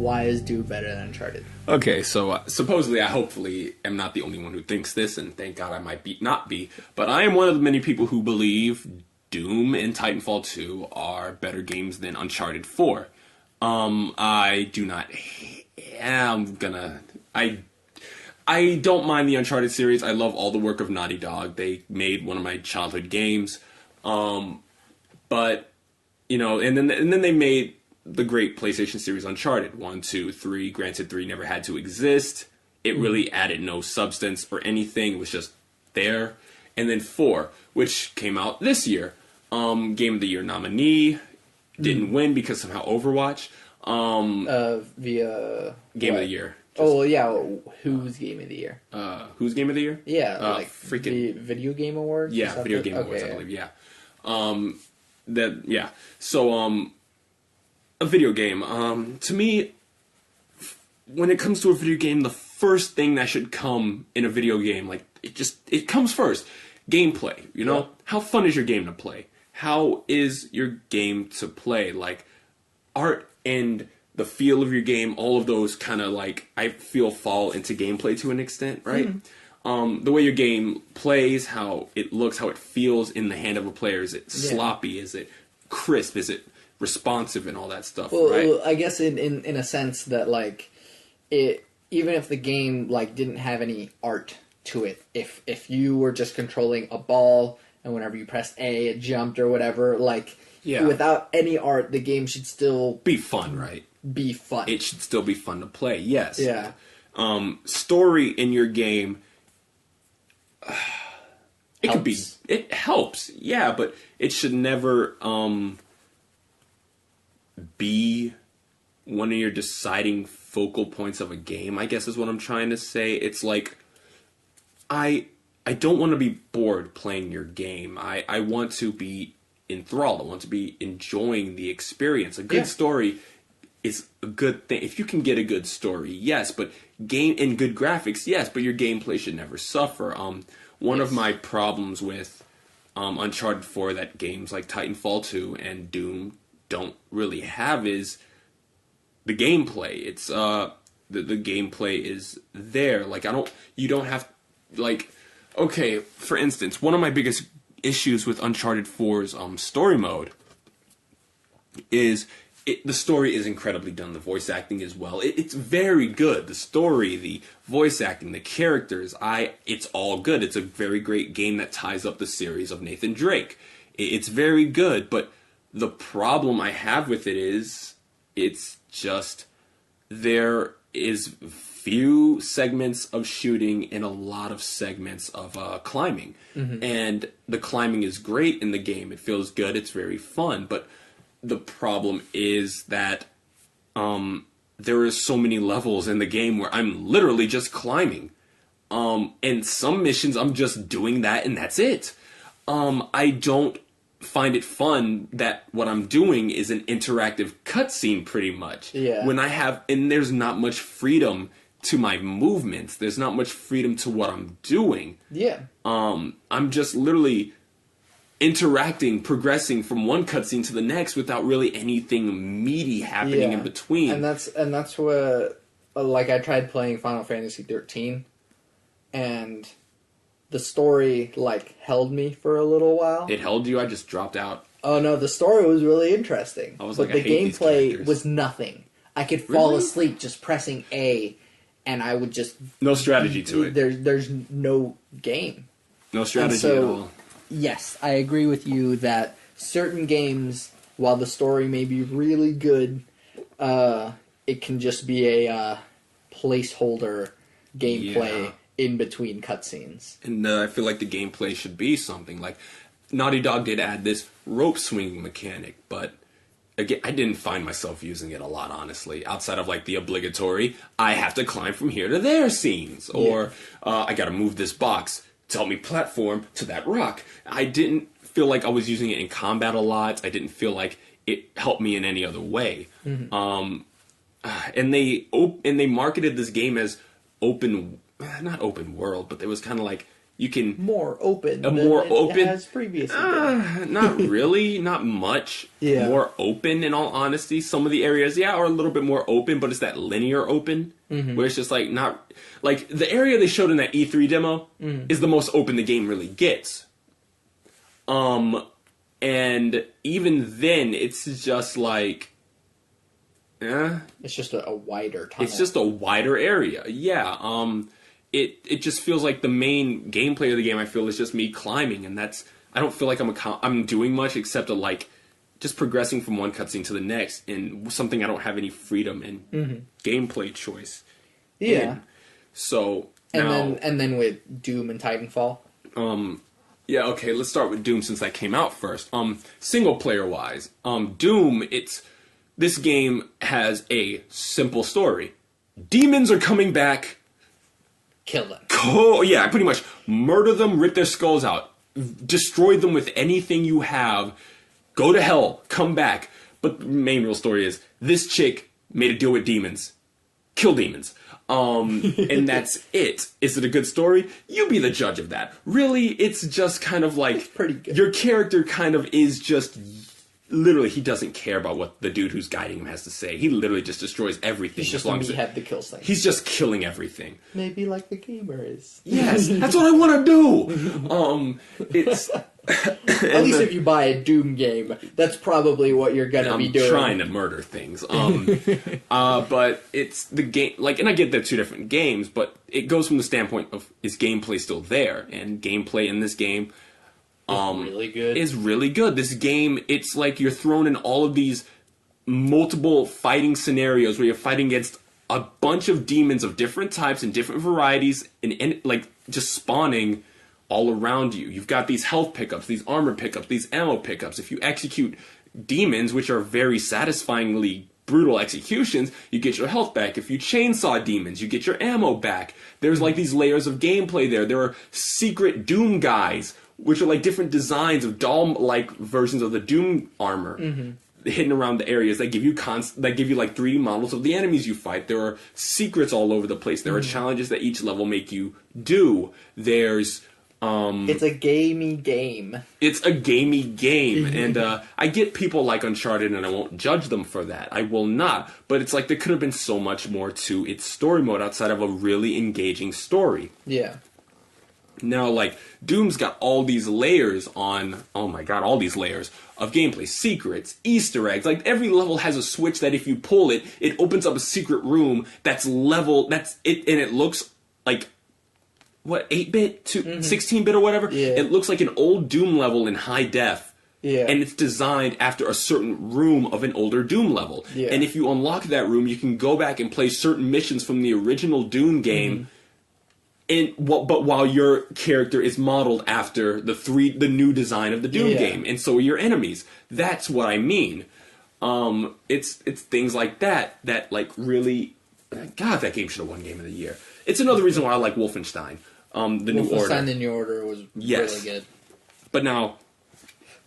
why is Doom better than Uncharted? Okay, so supposedly, I hopefully am not the only one who thinks this, and thank God I might not be, but I am one of the many people who believe Doom and Titanfall 2 are better games than Uncharted 4. I do not. I don't mind the Uncharted series. I love all the work of Naughty Dog. They made one of my childhood games, but and then they made the great PlayStation series Uncharted 1, 2, 3. Granted, 3 never had to exist. It really added no substance or anything. It was just there. And then 4, which came out this year. Game of the Year nominee. Didn't win because somehow Overwatch. Via Game of the Year. Whose Game of the Year? Whose Game of the Year? Yeah, freaking the Video Game Awards. Yeah, Video Game Awards, I believe. Yeah. So a video game. To me, when it comes to a video game, the first thing that should come in a video game, like it comes first. Gameplay. Yeah. How fun is your game to play? How is your game to play? Like art and the feel of your game, all of those kind of I feel fall into gameplay to an extent, right? The way your game plays, how it looks, how it feels in the hand of a player. Is it sloppy? Is it crisp? Is it responsive and all that stuff, right? Well, I guess in a sense that even if the game didn't have any art to it, if you were just controlling a ball and whenever you pressed A it jumped or whatever, without any art, the game should still be fun, right? Be fun. It should still be fun to play. Yes. Yeah. Story in your game. It helps, yeah, but it should never be one of your deciding focal points of a game, I guess is what I'm trying to say. It's I don't want to be bored playing your game. I want to be enthralled. I want to be enjoying the experience. A good story is a good thing. If you can get a good story, yes, but and good graphics, yes, but your gameplay should never suffer. One of my problems with Uncharted 4 that games like Titanfall 2 and Doom don't really have is the gameplay. It's the gameplay is there. You don't have okay, for instance, one of my biggest issues with Uncharted 4's story mode is the story is incredibly done. The voice acting as well. It's very good. The story, the voice acting, the characters. It's all good. It's a very great game that ties up the series of Nathan Drake. It's very good, but the problem I have with it is it's just there is few segments of shooting and a lot of segments of climbing. And the climbing is great in the game. It feels good. It's very fun, but the problem is that there are so many levels in the game where I'm literally just climbing. And some missions I'm just doing that and that's it. I don't find it fun that what I'm doing is an interactive cutscene pretty much. Yeah. And there's not much freedom to my movements. There's not much freedom to what I'm doing. Yeah. I'm just literally progressing from one cutscene to the next without really anything meaty happening in between. And that's what I tried playing Final Fantasy 13 and the story held me for a little while. It held you? I just dropped out. Oh no, the story was really interesting. I was but the gameplay was nothing. I could fall asleep just pressing A and I would just no strategy to it. There's no game. No strategy at all. Yes, I agree with you that certain games, while the story may be really good, it can just be a placeholder gameplay in between cutscenes. And I feel like the gameplay should be something. Like, Naughty Dog did add this rope swinging mechanic, but again, I didn't find myself using it a lot, honestly. Outside of the obligatory, I have to climb from here to there scenes, or I got to move this box to help me platform to that rock. I didn't feel like I was using it in combat a lot. I didn't feel like it helped me in any other way. And they marketed this game as not open world, but it was kind of You can more open. more open has previously been. not really, not much. Yeah. More open, in all honesty. Some of the areas, are a little bit more open, but it's that linear open where it's just like not like the area they showed in that E3 demo is the most open the game really gets. And even then, it's just like, It's just a wider tunnel. it's just a wider area. Yeah. It just feels like the main gameplay of the game, I feel, is just me climbing, and I don't feel like I'm doing much except to like just progressing from one cutscene to the next in something I don't have any freedom and gameplay choice. Yeah. in. So And now, then with Doom and Titanfall. yeah, okay, let's start with Doom since that came out first. Single player wise, Doom, this game has a simple story. Demons are coming back. Kill them. Oh, yeah, pretty much murder them, rip their skulls out, destroy them with anything you have, go to hell, come back. But the main real story is this chick made a deal with demons, kill demons. And that's it. Is it a good story? You be the judge of that. Really, it's just kind of like It's pretty good. Your character kind of is just literally, he doesn't care about what the dude who's guiding him has to say. He literally just destroys everything. He's just as long a as meathead that kills things. he's just killing everything. Maybe like the gamer is. Yes, that's what I want to do. It's At least if you buy a Doom game, that's probably what you're gonna be I'm doing. trying to murder things. But it's the game, like, and I get they're two different games, but it goes from the standpoint of is gameplay still there, and gameplay in this game really good. is really good. This game, it's like you're thrown in all of these multiple fighting scenarios where you're fighting against a bunch of demons of different types and different varieties, and like just spawning all around you. You've got these health pickups, these armor pickups, these ammo pickups. If you execute demons, which are very satisfyingly brutal executions, you get your health back. If you chainsaw demons, you get your ammo back. There's like these layers of gameplay there. There are secret Doom guys, which are like different designs of doll-like versions of the Doom armor. Hidden around the areas that give you like 3D models of the enemies you fight. There are secrets all over the place. There are challenges that each level make you do. There's it's a gamey game. it's a gamey game, and I get people like Uncharted, and I won't judge them for that. I will not. But it's like there could have been so much more to its story mode outside of a really engaging story. Yeah. Now, like, Doom's got all these layers on, oh my god, all these layers of gameplay, secrets, Easter eggs. Like, every level has a switch that if you pull it, it opens up a secret room that's that's it, and it looks like, what, 8-bit to 16-bit or whatever? Yeah. It looks like an old Doom level in high def. Yeah. And it's designed after a certain room of an older Doom level. Yeah. And if you unlock that room, you can go back and play certain missions from the original Doom game. But while your character is modeled after the new design of the Doom game, and so are your enemies. That's what I mean. It's things like that like really, God, that game should have won Game of the Year. It's another reason why I like Wolfenstein, the New Order. Wolfenstein: The New Order was really good. But now,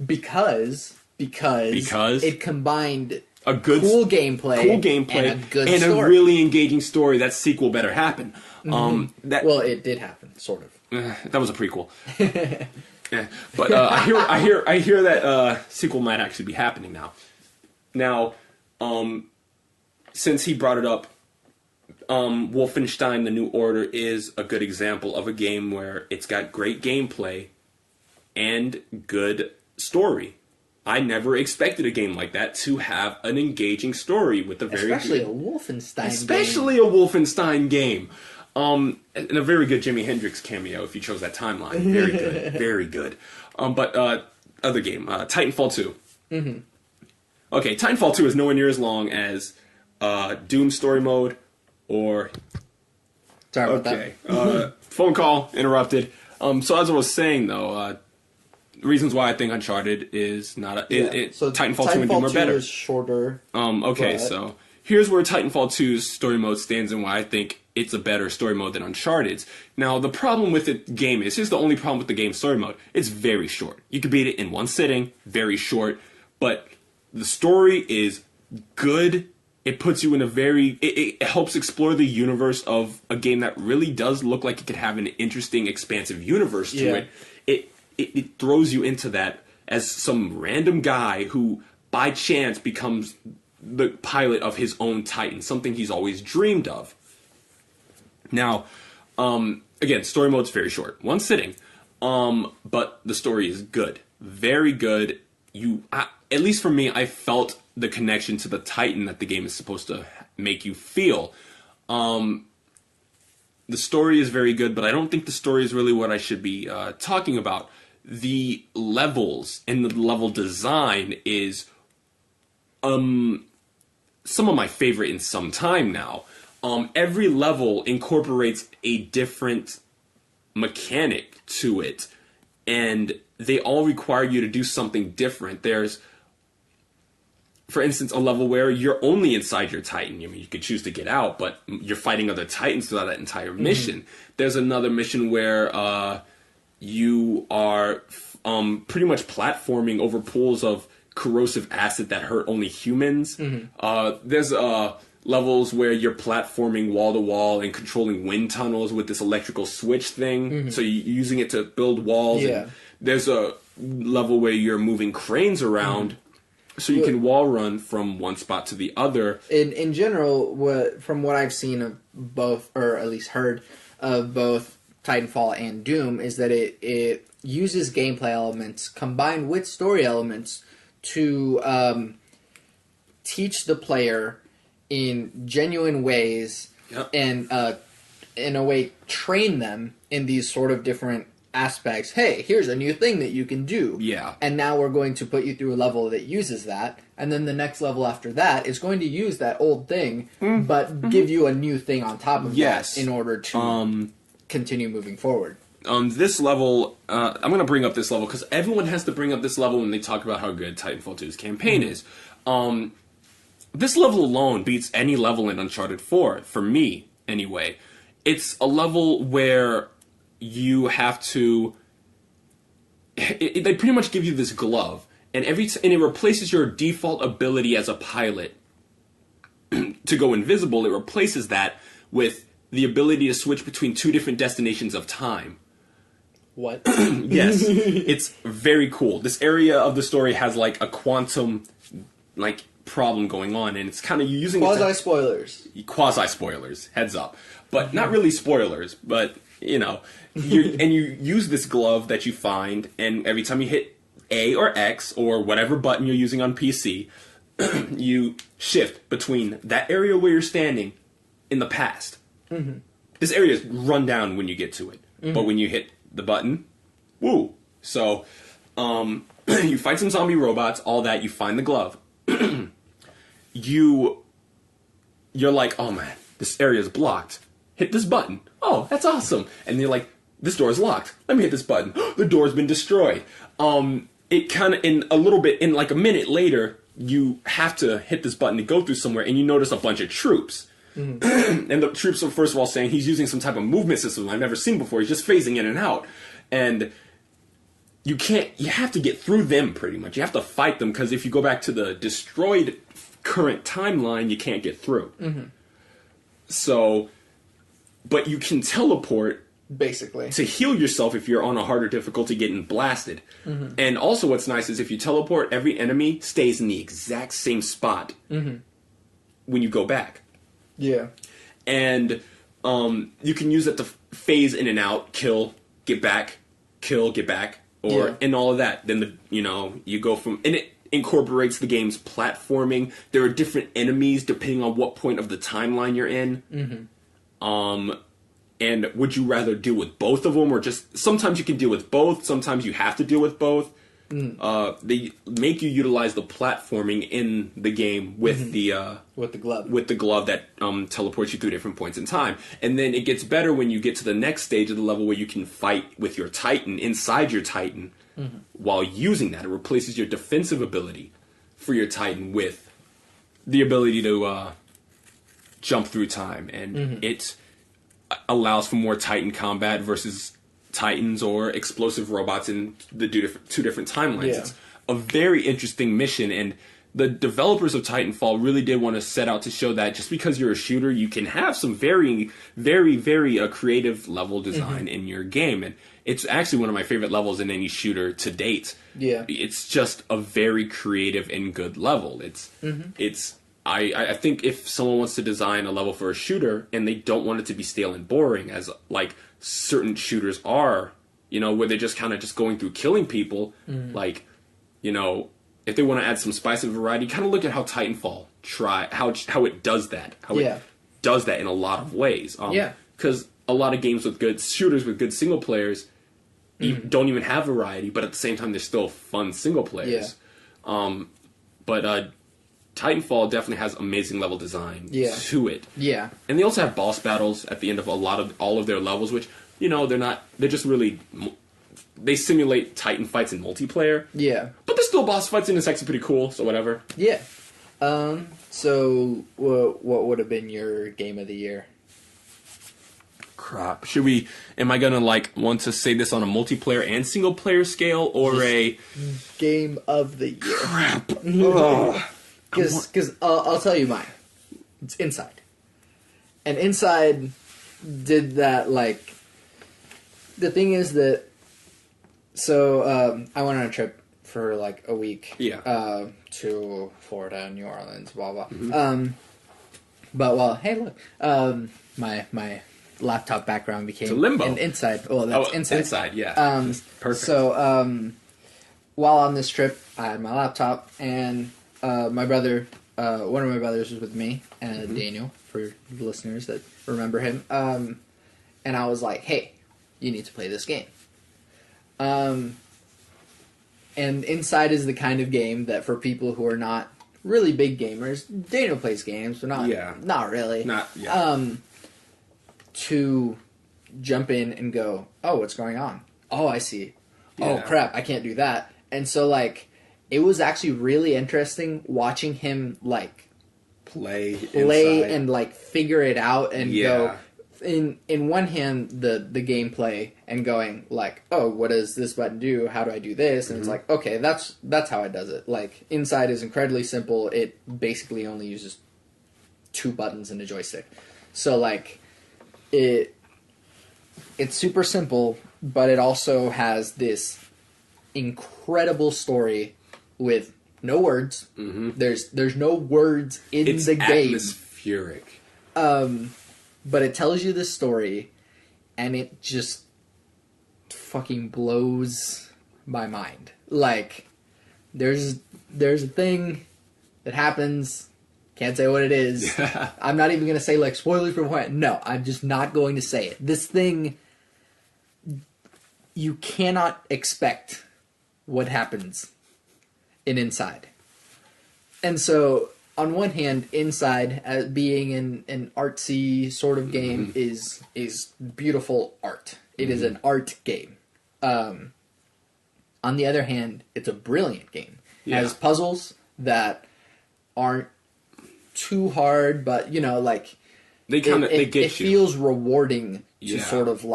because it combined a good cool gameplay and a good and story. a really engaging story, that sequel better happen. Well, it did happen, sort of. That was a prequel. Yeah. But I hear that sequel might actually be happening now. Now, since he brought it up, Wolfenstein: The New Order is a good example of a game where it's got great gameplay and good story. I never expected a game like that to have an engaging story with a very Especially good, a Wolfenstein especially a Wolfenstein game. And a very good Jimi Hendrix cameo if you chose that timeline. Very good, very good. But other game, Titanfall 2. Mm-hmm. Okay, Titanfall 2 is nowhere near as long as Doom story mode or... Sorry about that. Phone call interrupted. So as I was saying though, reasons why I think Uncharted is not So Titanfall 2 and Doom are 2 better. is shorter. Okay, but- so here's where Titanfall 2's story mode stands and why I think it's a better story mode than Uncharted's. Now, the problem with the game is, here's the only problem with the game's story mode. It's very short. You can beat it in one sitting, very short, but the story is good it puts you in a very it helps explore the universe of a game that really does look like it could have an interesting, expansive universe to it. It throws you into that as some random guy who by chance becomes the pilot of his own Titan, something he's always dreamed of. Now, again, story mode's very short, one sitting, but the story is good, very good. At least for me, I felt the connection to the Titan that the game is supposed to make you feel. The story is very good, but I don't think the story is really what I should be talking about. The levels and the level design is some of my favorite in some time now. Every level incorporates a different mechanic to it, and they all require you to do something different. There's, for instance, a level where you're only inside your Titan. I mean, you could choose to get out, but you're fighting other Titans throughout that entire mission. There's another mission where you are pretty much platforming over pools of corrosive acid that hurt only humans. There's levels where you're platforming wall to wall and controlling wind tunnels with this electrical switch thing. So you're using it to build walls. And there's a level where you're moving cranes around so you can wall run from one spot to the other. In general, from what I've seen of both, or at least heard of both Titanfall and Doom, is that it uses gameplay elements combined with story elements to teach the player in genuine ways and in a way train them in these sort of different aspects. Hey, here's a new thing that you can do. And now we're going to put you through a level that uses that. And then the next level after that is going to use that old thing, but give you a new thing on top of that in order to continue moving forward. This level, I'm going to bring up this level because everyone has to bring up this level when they talk about how good Titanfall 2's campaign is. This level alone beats any level in Uncharted 4, for me, anyway. It's a level where you have to... they pretty much give you this glove, and it replaces your default ability as a pilot to go invisible. It replaces that with the ability to switch between two different destinations of time. What? Yes, it's very cool. This area of the story has like a quantum problem going on, and it's kind of using quasi spoilers. Heads up, but not really spoilers. But you use this glove that you find, and every time you hit A or X or whatever button you're using on PC, you shift between that area where you're standing in the past. This area is run down when you get to it, but when you hit the button, woo! So, you fight some zombie robots, all that. You find the glove. You're like, oh man, this area is blocked. Hit this button. Oh, that's awesome. And you're like, this door is locked. Let me hit this button. The door's been destroyed. It kind of, in like a minute later, you have to hit this button to go through somewhere, and you notice a bunch of troops. And the troops are first of all saying he's using some type of movement system I've never seen before. He's just phasing in and out. And you have to get through them pretty much. You have to fight them, because if you go back to the destroyed current timeline, you can't get through. So, but you can teleport basically to heal yourself if you're on a harder difficulty getting blasted. And also what's nice is if you teleport, every enemy stays in the exact same spot when you go back. And you can use it to phase in and out, kill, get back, kill, get back, and all of that. Then you go from, and it incorporates the game's platforming. There are different enemies depending on what point of the timeline you're in. And would you rather deal with both of them, or just sometimes you can deal with both, sometimes you have to deal with both. They make you utilize the platforming in the game with the glove that teleports you through different points in time. And then it gets better when you get to the next stage of the level where you can fight with your Titan inside your Titan while using that. It replaces your defensive ability for your Titan with the ability to jump through time, and it allows for more Titan combat versus Titans or explosive robots in the two different timelines. It's a very interesting mission, and the developers of Titanfall really did want to set out to show that just because you're a shooter, you can have some very, very, very creative level design in your game. And it's actually one of my favorite levels in any shooter to date. Yeah. It's just a very creative and good level. I think if someone wants to design a level for a shooter and they don't want it to be stale and boring, as like certain shooters are, you know, where they're just kind of just going through killing people, like, you know, if they want to add some spice and variety, kind of look at how Titanfall how it does that. It does that in a lot of ways. Because a lot of games with good shooters with good single players don't even have variety, but at the same time, they're still fun single players. But Titanfall definitely has amazing level design to it. Yeah. And they also have boss battles at the end of all of their levels, which, you know, they're just really, they simulate Titan fights in multiplayer. Yeah. But there's still boss fights and it's actually pretty cool, so whatever. Yeah. So what would have been your game of the year? Crap. Am I gonna want to say this on a multiplayer and single player scale or a game of the year? Crap. Because I'll tell you mine. It's Inside. And Inside did that, the thing is that, so I went on a trip for a week. Yeah. To Florida, New Orleans, blah blah. But hey, look, my laptop background became it's a limbo. An Inside. Well, that's Inside. Inside, yeah. Perfect. So while on this trip, I had my laptop and my brother, one of my brothers was with me, and Daniel, for the listeners that remember him. And I was like, hey, you need to play this game. And Inside is the kind of game that for people who are not really big gamers, Daniel plays games, but not really. To jump in and go, oh, what's going on? Oh, I see. Yeah. Oh, crap, I can't do that. And so, it was actually really interesting watching him, play Inside. And, figure it out and go... In one hand, the gameplay and going, oh, what does this button do? How do I do this? And it's okay, that's how it does it. Inside is incredibly simple. It basically only uses 2 buttons and a joystick. So, it's super simple, but it also has this incredible story with no words. There's no words in the game. It's atmospheric. But it tells you the story, and it just fucking blows my mind. There's a thing that happens. Can't say what it is. I'm not even going to say, spoilers for what. No, I'm just not going to say it. This thing, you cannot expect what happens in Inside. And so, on one hand, Inside, being an artsy sort of game, is beautiful art. It is an art game. On the other hand, it's a brilliant game. It has puzzles that aren't too hard, but they get you. It feels rewarding to sort of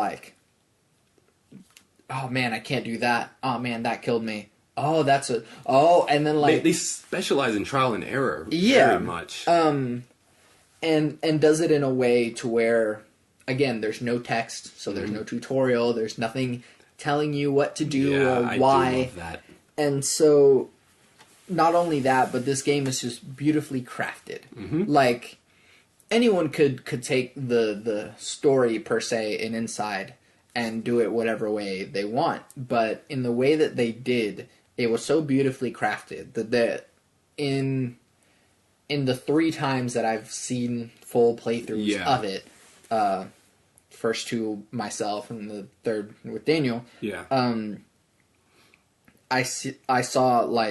oh man, I can't do that. Oh man, that killed me. Oh, and then they specialize in trial and error very much. And does it in a way to where, again, there's no text, so there's no tutorial, there's nothing telling you what to do or why. I do love that. And so, not only that, but this game is just beautifully crafted. Anyone could take the story per se in Inside and do it whatever way they want, but in the way that they did, it was so beautifully crafted that in the 3 times that I've seen full playthroughs of it, first 2 myself and the third with Daniel, I saw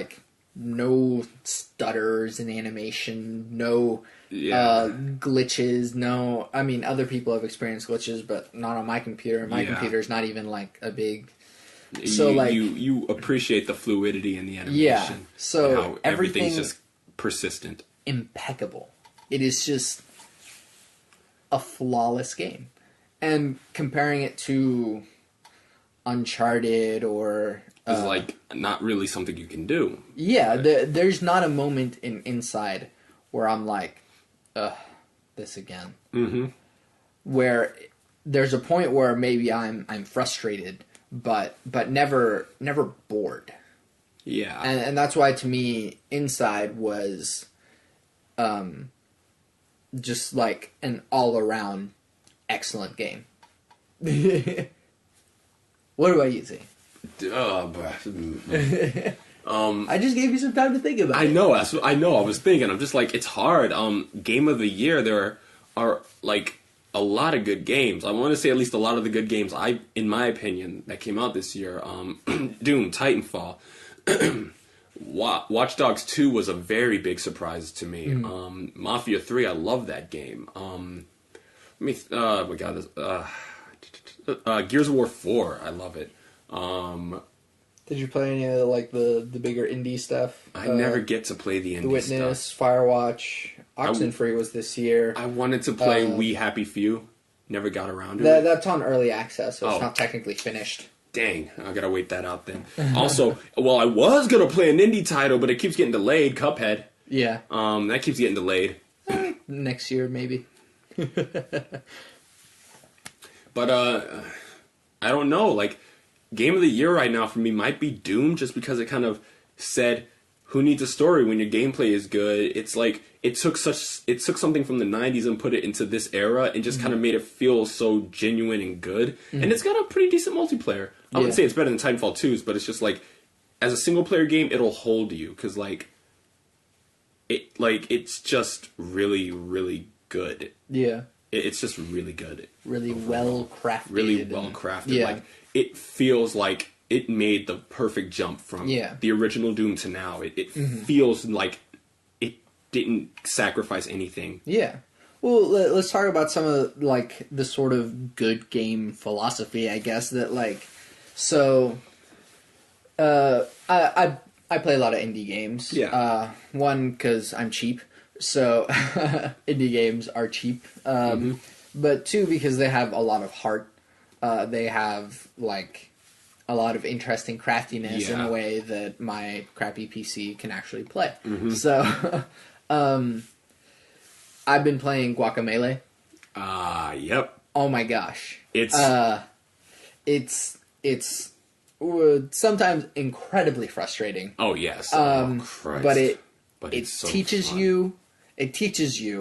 no stutters in animation, no glitches, no. I mean, other people have experienced glitches, but not on my computer. My computer's not even a big. So you appreciate the fluidity in the animation. Yeah. So and how everything's just persistent, impeccable. It is just a flawless game, and comparing it to Uncharted or It's like not really something you can do. yeah, there's not a moment in Inside where I'm like, ugh, this again. Mm-hmm. Where there's a point where maybe I'm frustrated, but never bored. Yeah. And that's why to me Inside was just like an all around excellent game. What about you, Z? I just gave you some time to think about I it. know. I know. I was thinking. I'm just like, it's hard. Game of the year. There are like a lot of good games. I want to say at least a lot of the good games. In my opinion, that came out this year. Doom, Titanfall, Watch Dogs 2 was a very big surprise to me. Mafia 3. I love that game. We got this. Gears of War 4. I love it. Did you play any of like the bigger indie stuff? I never get to play the indie The Witness, stuff. Firewatch, Oxenfree was this year. I wanted to play We Happy Few. Never got around to it. That's on early access, so it's Oh. not technically finished. Dang, I gotta wait that out then. Also, well, I was gonna play an indie title, but it keeps getting delayed. Cuphead. Yeah, That keeps getting delayed. next year maybe. But I don't know. Like, game of the year right now for me might be Doom, just because it kind of said, "Who needs a story when your gameplay is good?" It's like it took something from the '90s and put it into this era, and just kind of made it feel so genuine and good. And it's got a pretty decent multiplayer. I wouldn't say it's better than Titanfall 2's, but it's just like, as a single player game, it'll hold you because it's just really, really good. Yeah, It's just really good. really well crafted. Really well crafted. Yeah. Like, it feels like it made the perfect jump from the original Doom to now. It feels like it didn't sacrifice anything. Yeah. Well, let's talk about some of like the sort of good game philosophy, I guess, that like. So, I play a lot of indie games. Yeah. One, because I'm cheap, so indie games are cheap. But two, because they have a lot of heart. They have like a lot of interesting craftiness in a way that my crappy PC can actually play. So, I've been playing Guacamelee. Yep. Oh my gosh. It's It's sometimes incredibly frustrating. oh yes. Christ. But it it's so teaches fun. you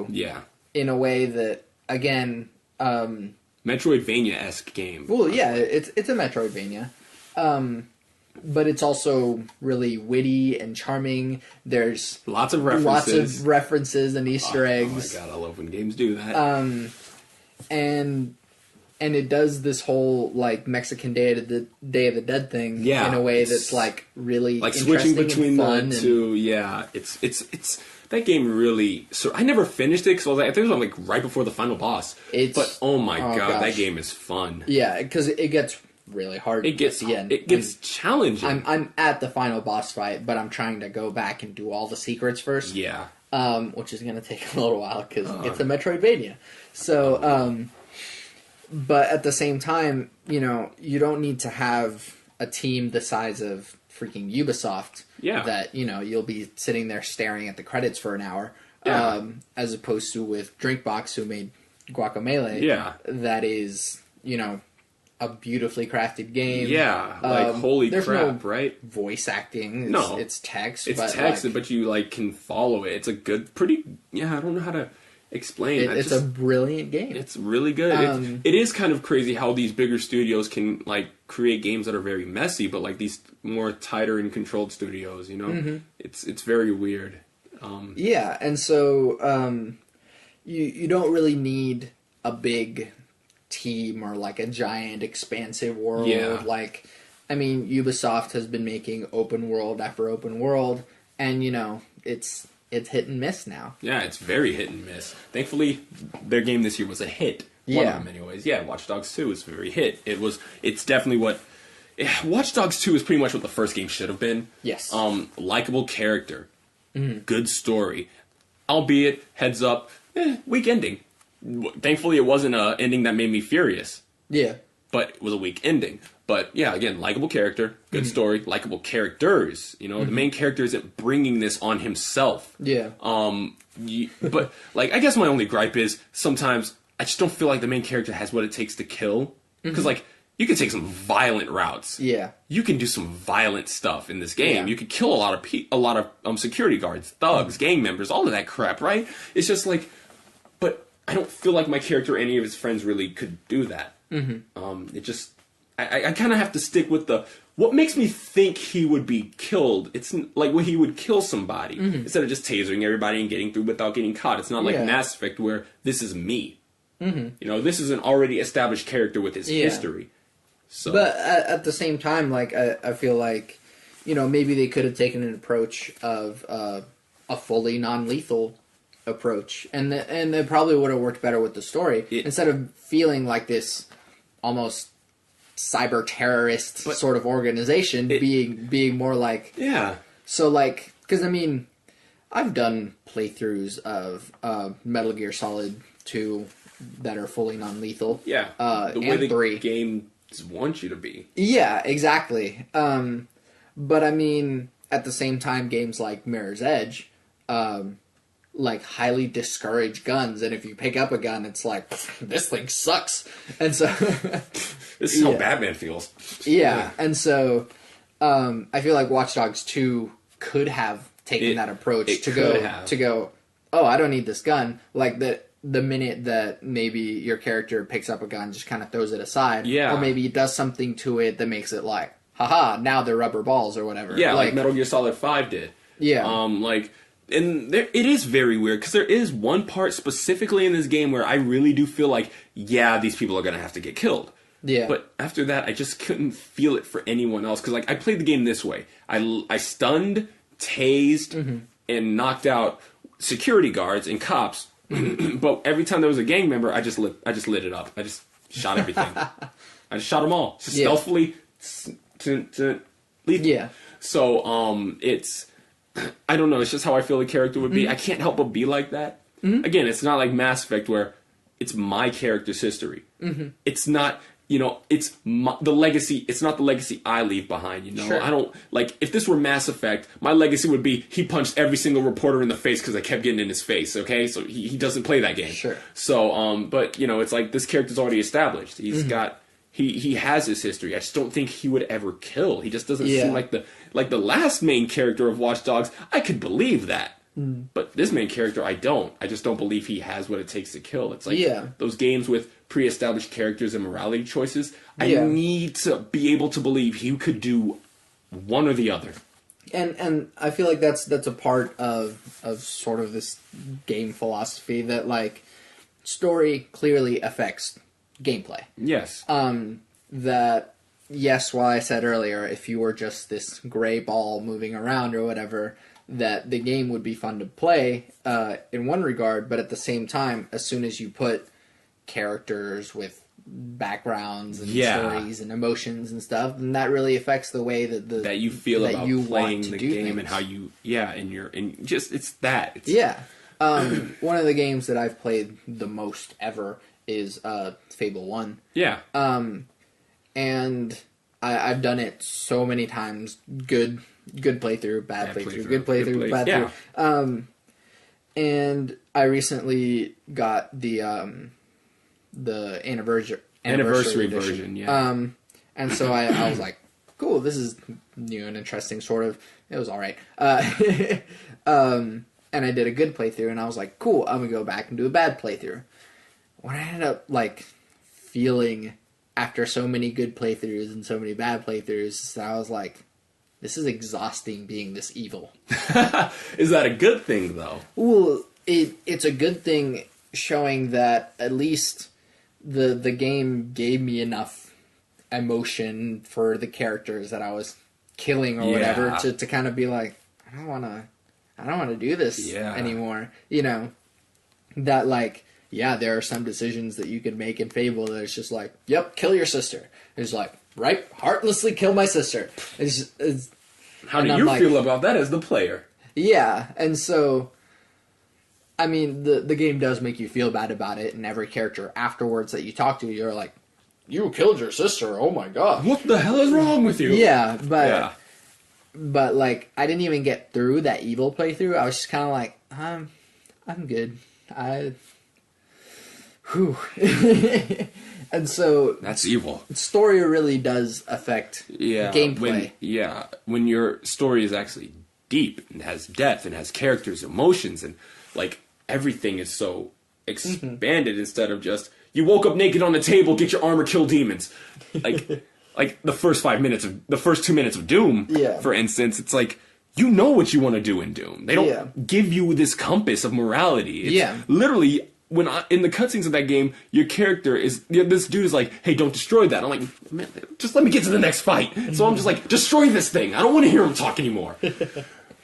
Yeah. in a way that again Metroidvania-esque game. well yeah, it's a Metroidvania. But it's also really witty and charming. There's Lots of references. and Easter eggs. Oh my god, I love when games do that. And it does this whole like Mexican Day of the Dead thing in a way that's like really like switching between fun the two. Yeah, it's that game really. So I never finished it because I think it was like right before the final boss. But oh my god, gosh. that game is fun. Yeah, because it gets really hard. It gets at the end. It gets challenging. I'm at the final boss fight, but I'm trying to go back and do all the secrets first. Yeah. Which is gonna take a little while because it's a Metroidvania. So, but at the same time, you know, you don't need to have a team the size of freaking Ubisoft. Yeah. That you know you'll be sitting there staring at the credits for an hour. Yeah. As opposed to with Drinkbox, who made Guacamelee. Yeah. That is, you know, a beautifully crafted game. Yeah, like holy there's crap, no right? Voice acting. No. It's text. It's but text, like, but you like can follow it. It's a good, pretty. Yeah, I don't know how to explain. it's a brilliant game. It's really good. It is kind of crazy how these bigger studios can like create games that are very messy, but like these more tighter and controlled studios, you know, it's very weird. Yeah, and so you don't really need a big team or like a giant expansive world. Yeah. Like, I mean, Ubisoft has been making open world after open world, and you know it's hit and miss now. Yeah, it's very hit and miss. Thankfully, their game this year was a hit. One of them, anyways. Yeah, Watch Dogs 2 is a very hit. It's definitely what. Watch Dogs 2 is pretty much what the first game should have been. Yes. Likable character. Good story. Albeit, heads up, weak ending. Thankfully, it wasn't an ending that made me furious. Yeah. but it was a weak ending. But yeah, again, likable character, good story, likable characters. You know, the main character isn't bringing this on himself. Yeah. But like, I guess my only gripe is sometimes I just don't feel like the main character has what it takes to kill. Because like, you can take some violent routes. Yeah. You can do some violent stuff in this game. Yeah. You could kill a lot of security guards, thugs, gang members, all of that crap, right? It's just like, but I don't feel like my character or any of his friends really could do that. It just, I kind of have to stick with what makes me think he would be killed. It's like when he would kill somebody instead of just tasering everybody and getting through without getting caught. It's not like Yeah. Mass Effect where this is me. You know, this is an already established character with his history. So. But at the same time, like, I feel like, you know, maybe they could have taken an approach of a fully non-lethal approach, and it probably would have worked better with the story instead of feeling like this almost cyber terrorist sort of organization being more like So like, because I mean, I've done playthroughs of Metal Gear Solid 2 that are fully non-lethal. Yeah, the way and the 3. game wants you to be. Yeah, exactly. But I mean, at the same time, games like Mirror's Edge, like highly discourage guns, and if you pick up a gun, it's like, this thing sucks. And so This is how Batman feels. yeah, and so I feel like Watch Dogs 2 could have taken that approach to go, oh, I don't need this gun. Like the minute that maybe your character picks up a gun, just kind of throws it aside. Yeah. Or maybe it does something to it that makes it like, haha, now they're rubber balls or whatever. Yeah, like Metal Gear Solid 5 did. Yeah. And it is very weird, because there is one part specifically in this game where I really do feel like, yeah, these people are going to have to get killed. Yeah. But after that, I just couldn't feel it for anyone else, because like, I played the game this way. I stunned, tased, and knocked out security guards and cops. But every time there was a gang member, I just lit it up. I just shot everything. I just shot them all, just stealthily to lethal. Yeah. So it's, I don't know. It's just how I feel the character would be. I can't help but be like that. Again, it's not like Mass Effect where it's my character's history. It's not. You know, it's the legacy. It's not the legacy I leave behind. You know, Sure. I don't like. If this were Mass Effect, my legacy would be he punched every single reporter in the face because I kept getting in his face. Okay, so he doesn't play that game. Sure. So, but you know, it's like this character's already established. He's got he has his history. I just don't think he would ever kill. He just doesn't seem like the last main character of Watch Dogs. I could believe that. But this main character, I don't. I just don't believe he has what it takes to kill. It's like those games with pre-established characters and morality choices. I need to be able to believe he could do one or the other. And I feel like that's a part of sort of this game philosophy that like story clearly affects gameplay. Yes. That yes, while I said earlier, if you were just this gray ball moving around or whatever, that the game would be fun to play in one regard, but at the same time, as soon as you put characters with backgrounds and stories and emotions and stuff, then that really affects the way that you feel that about you playing want to the do game things. and how you and just it's that. It's, one of the games that I've played the most ever is Fable 1. Yeah. And I've done it so many times. Good playthrough, bad playthrough, good playthrough, bad playthrough. And I recently got the anniversary version, yeah. And so I was like, cool, this is new and interesting, sort of. It was all right. And I did a good playthrough, and I was like, cool, I'm gonna go back and do a bad playthrough. What I ended up like feeling after so many good playthroughs and so many bad playthroughs, I was like, this is exhausting being this evil. Is that a good thing, though? Well, it's a good thing showing that at least the game gave me enough emotion for the characters that I was killing or whatever to kind of be like, I don't want to do this anymore. You know, that like, yeah, there are some decisions that you can make in Fable that it's just like, yep, kill your sister. It's like, right, heartlessly kill my sister. How do you feel about that as the player? Yeah, and so, I mean, the game does make you feel bad about it, and every character afterwards that you talk to, you're like, you killed your sister. Oh my god. What the hell is wrong with you? Yeah, Yeah. but like I didn't even get through that evil playthrough. I was just kind of like, I'm good. Whew. And so That's evil. story really does affect gameplay. When your story is actually deep and has depth and has characters, emotions, and like everything is so expanded instead of just you woke up naked on the table, get your armor, kill demons. Like the first 2 minutes of Doom, for instance, it's like you know what you want to do in Doom. They don't give you this compass of morality. It's literally in the cutscenes of that game, your character is this dude is like, "Hey, don't destroy that." I'm like, "Man, just let me get to the next fight." So I'm just like, "Destroy this thing." I don't want to hear him talk anymore.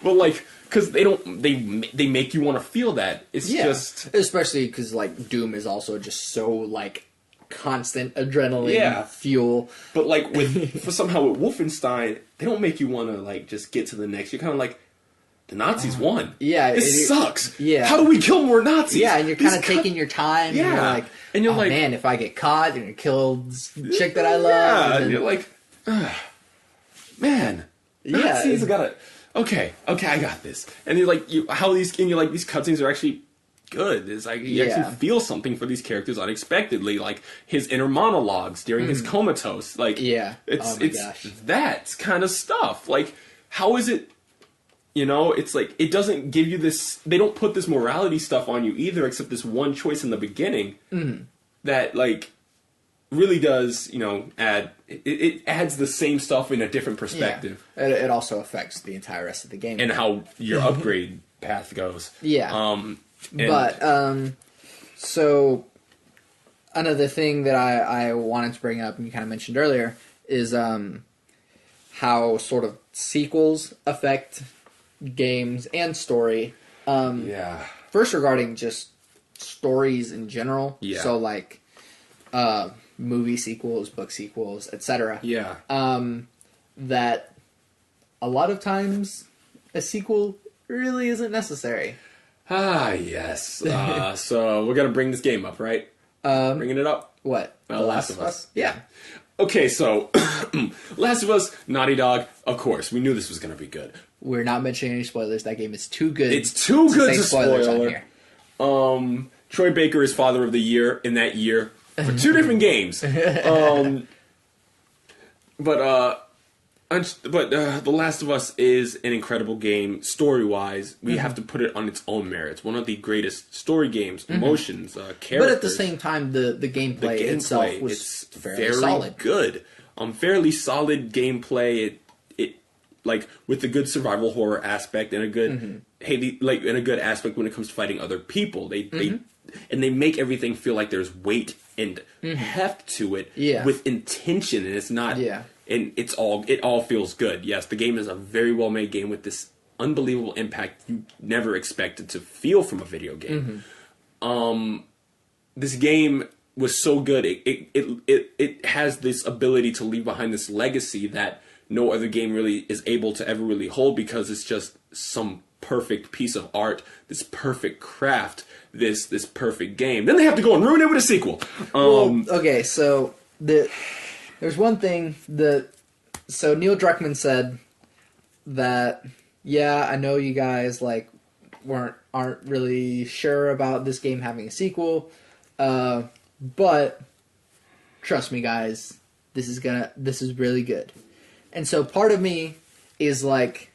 But like, because they make you want to feel that. It's just especially because like Doom is also just so like constant adrenaline fuel. But like somehow with Wolfenstein, they don't make you want to like just get to the next. You're kind of like, the Nazis won. Yeah, this sucks. Yeah, how do we kill more Nazis? Yeah, and you're kind of taking your time. Yeah, and you're like, man, if I get caught, you're gonna kill this chick that I love. Yeah, and you're like, man, Nazis gotta. Okay, I got this. And you're like, these cutscenes are actually good. It's like you actually feel something for these characters unexpectedly, like his inner monologues during his comatose. Like, it's that kind of stuff. Like, how is it? You know, it's like it doesn't give you this. They don't put this morality stuff on you either, except this one choice in the beginning that like really does, add. It adds the same stuff in a different perspective. Yeah. It also affects the entire rest of the game and how your upgrade path goes. Yeah. So another thing that I wanted to bring up, and you kind of mentioned earlier, is how sort of sequels affect games and story. First, regarding just stories in general. Yeah. So like movie sequels, book sequels, etc. Yeah. That a lot of times a sequel really isn't necessary. Yes. So we're gonna bring this game up, right? Bringing it up. What? The Last of Us. Yeah. Okay, so Last of Us, Naughty Dog. Of course, we knew this was gonna be good. We're not mentioning any spoilers. That game is too good. It's too good to spoilers on spoiler. here. Troy Baker is Father of the Year in that year for 2 different games. But The Last of Us is an incredible game story-wise. We have to put it on its own merits. One of the greatest story games, emotions, characters. But at the same time, the gameplay itself was fairly solid. Good. Fairly solid gameplay. It like with a good survival horror aspect and a good and a good aspect when it comes to fighting other people. They make everything feel like there's weight and heft to it with intention, and it's not. Yeah. And it all feels good. Yes, the game is a very well made game with this unbelievable impact you never expected to feel from a video game. This game was so good. It has this ability to leave behind this legacy that no other game really is able to ever really hold, because it's just some perfect piece of art, this perfect craft, this perfect game. Then they have to go and ruin it with a sequel. Okay, so there's one thing so Neil Druckmann said that, yeah, I know you guys like aren't really sure about this game having a sequel, but trust me, guys, this is really good. And so part of me is like,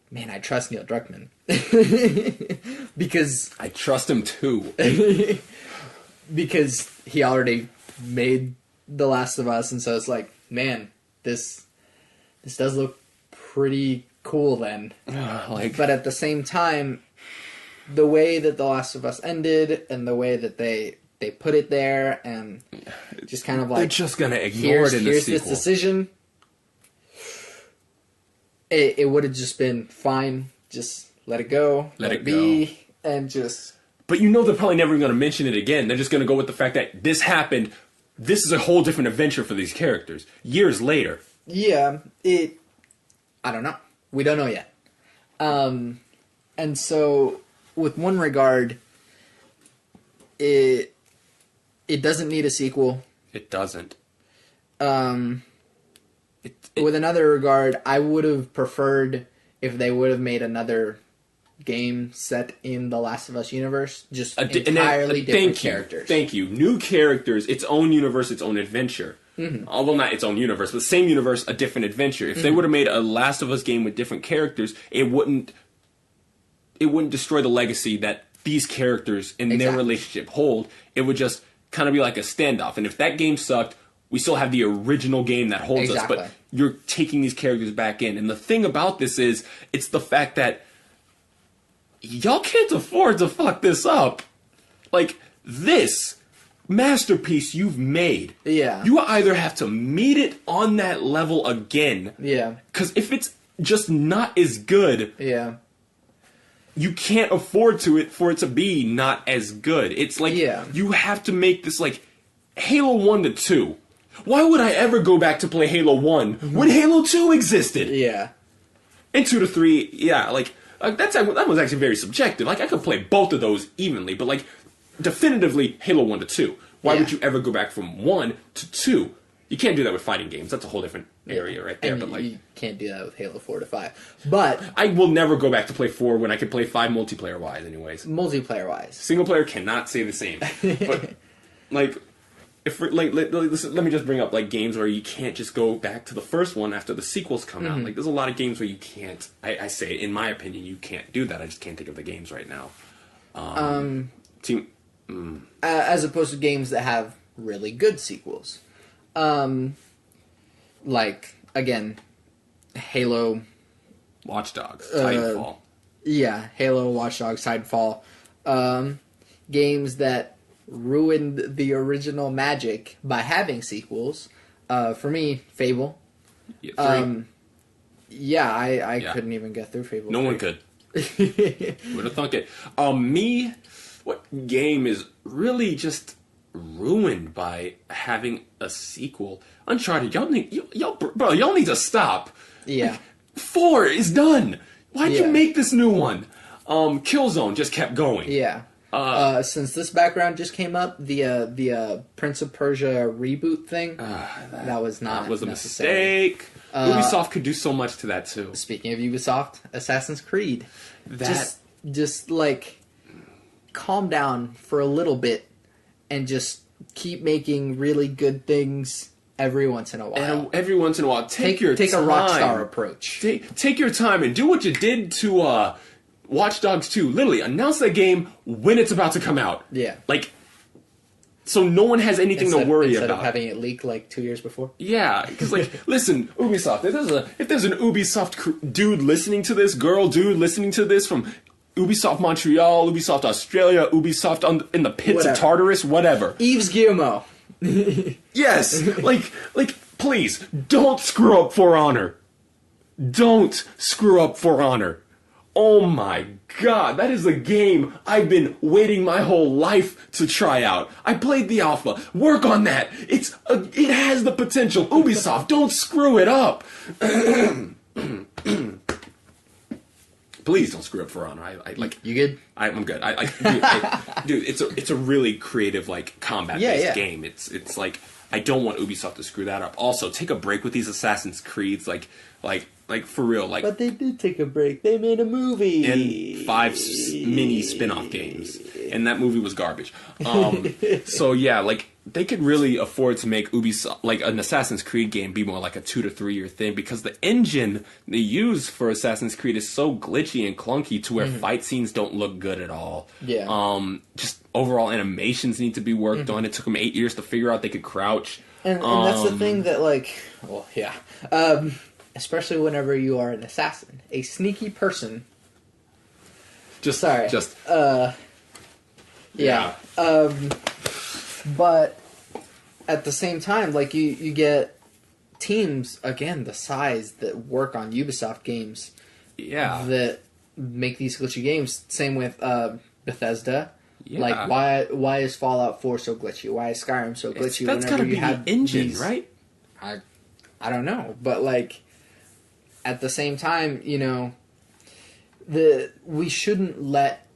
man, I trust Neil Druckmann because I trust him too, because he already made The Last of Us, and so it's like, man, this does look pretty cool then. But at the same time, the way that The Last of Us ended and the way that they put it there, and just kind of like, they're just gonna ignore it in the sequel. Here's this decision. It would have just been fine. Just let it go. Let it be. And just... But they're probably never going to mention it again. They're just going to go with the fact that this happened. This is a whole different adventure for these characters. Years later. Yeah. I don't know. We don't know yet. And so, with one regard, it It doesn't need a sequel. It doesn't. Um, It, with another regard, I would have preferred if they would have made another game set in the Last of Us universe, just entirely different characters. Thank you. New characters, its own universe, its own adventure. Although not its own universe, but same universe, a different adventure. If they would have made a Last of Us game with different characters, it wouldn't destroy the legacy that these characters in their relationship hold. It would just kind of be like a standoff. And if that game sucked, we still have the original game that holds us, but you're taking these characters back in. And the thing about this is, it's the fact that y'all can't afford to fuck this up. Like, this masterpiece you've made. Yeah. You either have to meet it on that level again. Yeah. Because if it's just not as good, Yeah. you can't afford for it to be not as good. It's like, you have to make this like Halo 1 to 2. Why would I ever go back to play Halo 1 when Halo 2 existed? Yeah. And 2 to 3, yeah, like, that was actually very subjective. Like, I could play both of those evenly, but like, definitively Halo 1 to 2. Why would you ever go back from 1 to 2? You can't do that with fighting games. That's a whole different area right there. And but like, you can't do that with Halo 4 to 5. But I will never go back to play 4 when I can play 5 multiplayer-wise anyways. Multiplayer-wise. Single player cannot say the same. But, like, if like let me just bring up like games where you can't just go back to the first one after the sequels come out. Like, there's a lot of games where you can't. I say, in my opinion, you can't do that. I just can't think of the games right now. As opposed to games that have really good sequels. Like, again, Halo. Watch Dogs, Titanfall. Yeah, Halo, Watch Dogs, Titanfall. Games that ruined the original magic by having sequels. For me, Fable. Yeah, 3. Yeah, I couldn't even get through Fable. No one could. Would have thunk it. What game is really just ruined by having a sequel? Uncharted. Y'all need to stop. Yeah. Like, 4 is done. Why'd you make this new one? Killzone just kept going. Yeah. Since this background just came up, the Prince of Persia reboot thing, that was not That was a necessary. mistake. Ubisoft could do so much to that too. Speaking of Ubisoft, Assassin's Creed. Just like calm down for a little bit and just keep making really good things every once in a while. And every once in a while, take your time. Take a Rockstar approach. Take your time and do what you did to Watch Dogs 2. Literally, announce that game when it's about to come out. Yeah. Like, so no one has anything to worry instead about. Of having it leak like 2 years before. Yeah, because like, listen, Ubisoft. If there's an Ubisoft dude listening to this, dude listening to this from Ubisoft Montreal, Ubisoft Australia, Ubisoft in the pits of Tartarus, whatever. Yves Guillemot. Yes, like, please don't screw up For Honor. Don't screw up For Honor. Oh my god, that is a game I've been waiting my whole life to try out. I played the alpha. Work on that. It has the potential. Ubisoft, don't screw it up. Please don't screw up For Honor. I like. You good? I'm good. Dude, it's a really creative like combat-based game. It's like, I don't want Ubisoft to screw that up. Also, take a break with these Assassin's Creeds, like for real, like. But they did take a break. They made a movie and 5 mini spin-off games, and that movie was garbage. So yeah, like, they could really afford to make Ubisoft, like, an Assassin's Creed game be more like a 2 to 3 year thing, because the engine they use for Assassin's Creed is so glitchy and clunky to where fight scenes don't look good at all. Yeah. Just overall animations need to be worked on. It took them 8 years to figure out they could crouch. And that's the thing that, like, well, yeah. Especially whenever you are an assassin, a sneaky person. Yeah. But at the same time, like, you get teams, again, the size that work on Ubisoft games. Yeah. That make these glitchy games. Same with Bethesda. Yeah. Like, why is Fallout 4 so glitchy? Why is Skyrim so glitchy? That's gotta be the engine, right? I don't know. But, like, at the same time, you know, we shouldn't let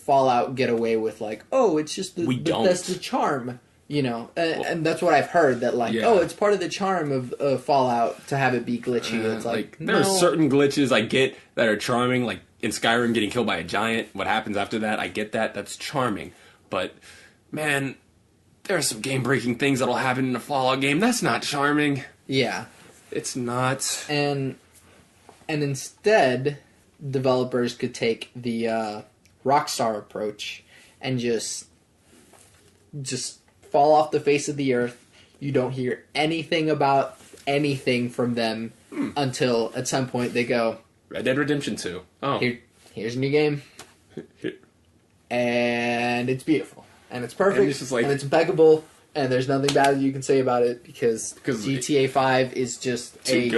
Fallout get away with like, oh, it's just that's the charm, you know, and that's what I've heard that like, oh, it's part of the charm of Fallout to have it be glitchy. It's like there are certain glitches I get that are charming, like in Skyrim getting killed by a giant. What happens after that? I get that. That's charming, but man, there are some game-breaking things that'll happen in a Fallout game. That's not charming. Yeah, it's not. And instead, developers could take the Rockstar approach and just fall off the face of the earth. You don't hear anything about anything from them until at some point they go, Red Dead Redemption 2. Oh, here's a new game, and it's beautiful, and it's perfect, and it's impeccable, and there's nothing bad you can say about it because GTA 5 is just a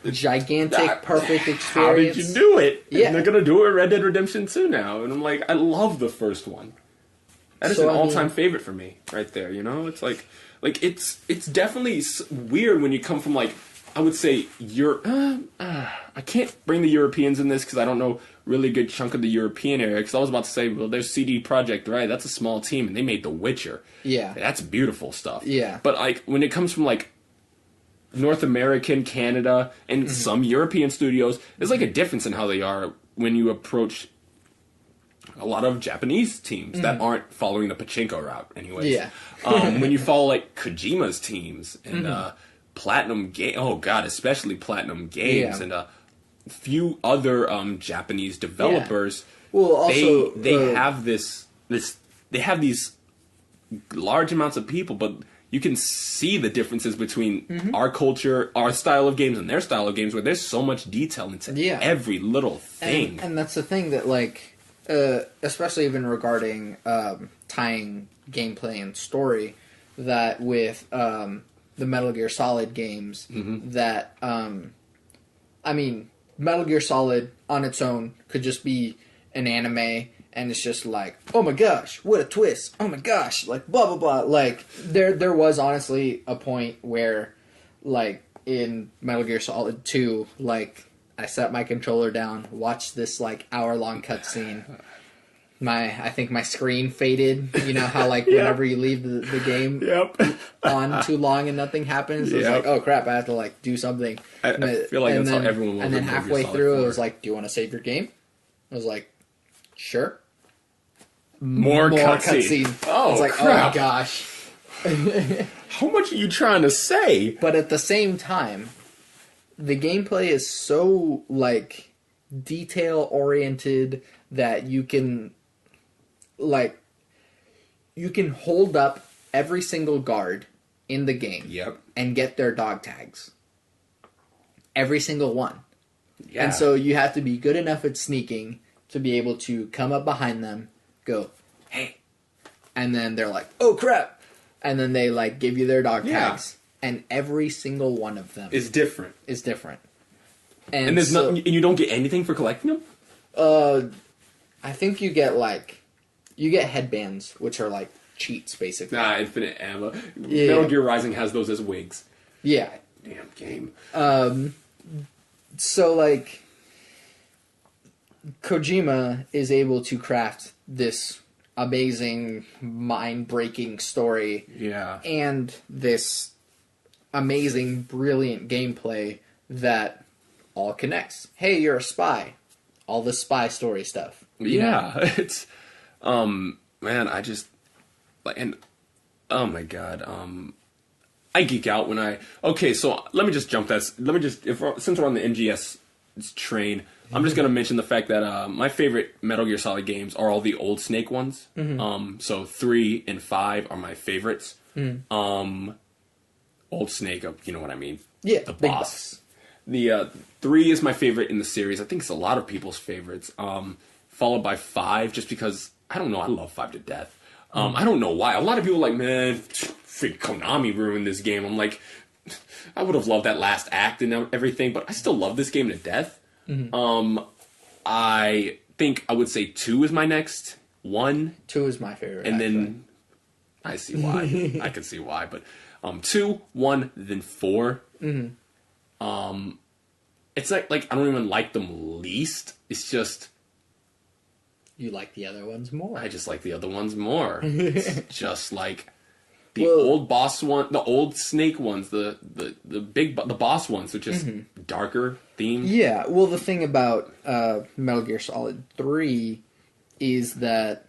gigantic, perfect experience. How did you do it? Yeah. And they're going to do it with Red Dead Redemption 2 now. And I'm like, I love the first one. That is an all-time favorite for me right there, you know? It's like it's definitely weird when you come from, like, I would say, I can't bring the Europeans in this because I don't know really good chunk of the European area, because I was about to say, well, there's CD Projekt Red. That's a small team, and they made The Witcher. Yeah. That's beautiful stuff. Yeah. But, like, when it comes from, like, North American, Canada, and some European studios, there's, like, a difference in how they are when you approach a lot of Japanese teams that aren't following the pachinko route, anyways. Yeah. When you follow, like, Kojima's teams and Platinum Games, oh, God, especially Platinum Games, and few other Japanese developers. Yeah. Well, also they have they have these large amounts of people, but you can see the differences between our culture, our style of games, and their style of games, where there's so much detail into every little thing. And that's the thing that, like, especially even regarding tying gameplay and story, that with the Metal Gear Solid games, that I mean, Metal Gear Solid on its own could just be an anime, and it's just like, oh my gosh, what a twist! Oh my gosh, like blah blah blah. Like there was honestly a point where, like in Metal Gear Solid 2, like I set my controller down, watched this like hour-long cutscene. I think my screen faded. You know how like whenever you leave the game on too long and nothing happens, it's like, oh crap, I have to like do something. I feel like that's how everyone was. And then halfway through, it was like, do you want to save your game? I was like, sure. More cutscene. Oh, I was like, crap. Oh gosh. How much are you trying to say? But at the same time, the gameplay is so like detail oriented that you can hold up every single guard in the game and get their dog tags. Every single one. Yeah. And so you have to be good enough at sneaking to be able to come up behind them, go, hey. And then they're like, oh crap. And then they like give you their dog tags. And every single one of them is different. And there's nothing, and you don't get anything for collecting them? I think you get headbands, which are like cheats, basically. Nah, infinite ammo. Yeah. Metal Gear Rising has those as wigs. Yeah. Damn game. So like, Kojima is able to craft this amazing, mind-breaking story. Yeah. And this amazing, brilliant gameplay that all connects. Hey, you're a spy. All the spy story stuff. Yeah, it's, man, I just, like, and, oh my god, I geek out when okay, so let me just since we're on the MGS train, I'm just gonna mention the fact that, my favorite Metal Gear Solid games are all the old Snake ones. So 3 and 5 are my favorites. Old Snake, you know what I mean? Yeah, the boss. The 3 is my favorite in the series. I think it's a lot of people's favorites. Followed by 5, just because, I don't know, I love 5 to death. I don't know why. A lot of people are like, man, freak Konami ruined this game. I'm like, I would have loved that last act and everything, but I still love this game to death. I think I would say 2 is my next. 1. 2 is my favorite. And then, I see why. I can see why, but 2, 1, then 4. It's like I don't even like them least. It's just You like the other ones more. I just like the other ones more. It's just like the Well- old boss one, the old Snake ones, the boss ones are just darker themed. Yeah, well, the thing about Metal Gear Solid 3 is that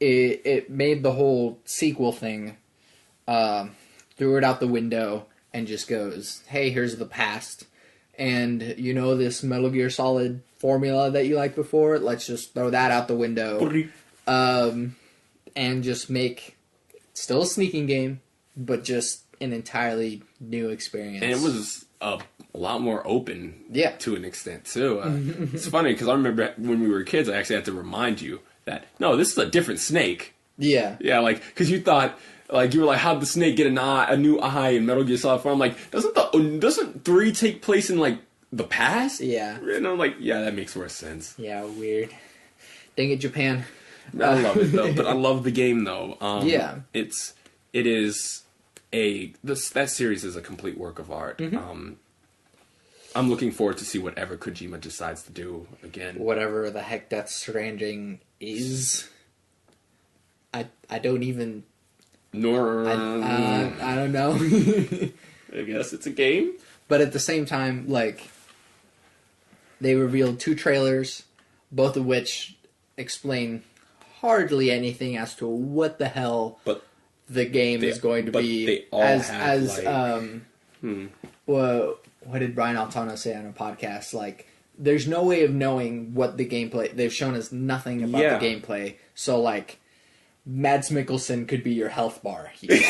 it made the whole sequel thing, threw it out the window, and just goes, hey, here's the past. And you know this Metal Gear Solid formula that you liked before? Let's just throw that out the window. And just make still a sneaking game, but just an entirely new experience. And it was a lot more open Yeah. to an extent, too. It's funny, because I remember when we were kids, I actually had to remind you that, no, this is a different Snake. Yeah. Yeah, like, because you thought, like, you were like, how'd the Snake get a new eye in Metal Gear Solid 4? I'm like, doesn't 3 take place in, like, the past? Yeah. And I'm like, yeah, that makes more sense. Yeah, weird. Dang it, Japan. I love it, though. But I love the game, though. Yeah. That series is a complete work of art. I'm looking forward to see whatever Kojima decides to do again. Whatever the heck Death Stranding is. I don't even... I don't know. I guess it's a game. But at the same time, like, they revealed 2 trailers, both of which explain hardly anything as to what the hell But the game is going to be. They all What did Brian Altano say on a podcast? Like, there's no way of knowing what the gameplay... They've shown us nothing about the gameplay. So, like, Mads Mikkelsen could be your health bar. It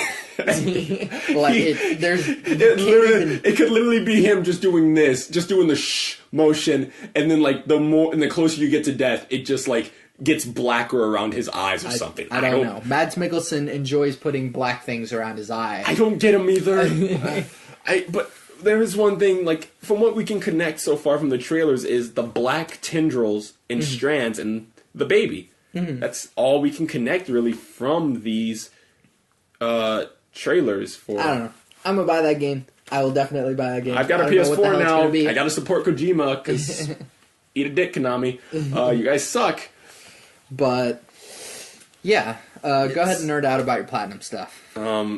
could literally be him just doing this, just doing the shh motion, and then like the closer you get to death, it just like gets blacker around his eyes or something. I don't know. Mads Mikkelsen enjoys putting black things around his eye. I don't get him either. But there is one thing, like, from what we can connect so far from the trailers, is the black tendrils and strands and the baby. That's all we can connect, really, from these trailers for... I don't know. I'm gonna buy that game. I will definitely buy that game. I've got a PS4 now. I gotta support Kojima, because eat a dick, Konami. You guys suck. But, yeah. Go ahead and nerd out about your Platinum stuff.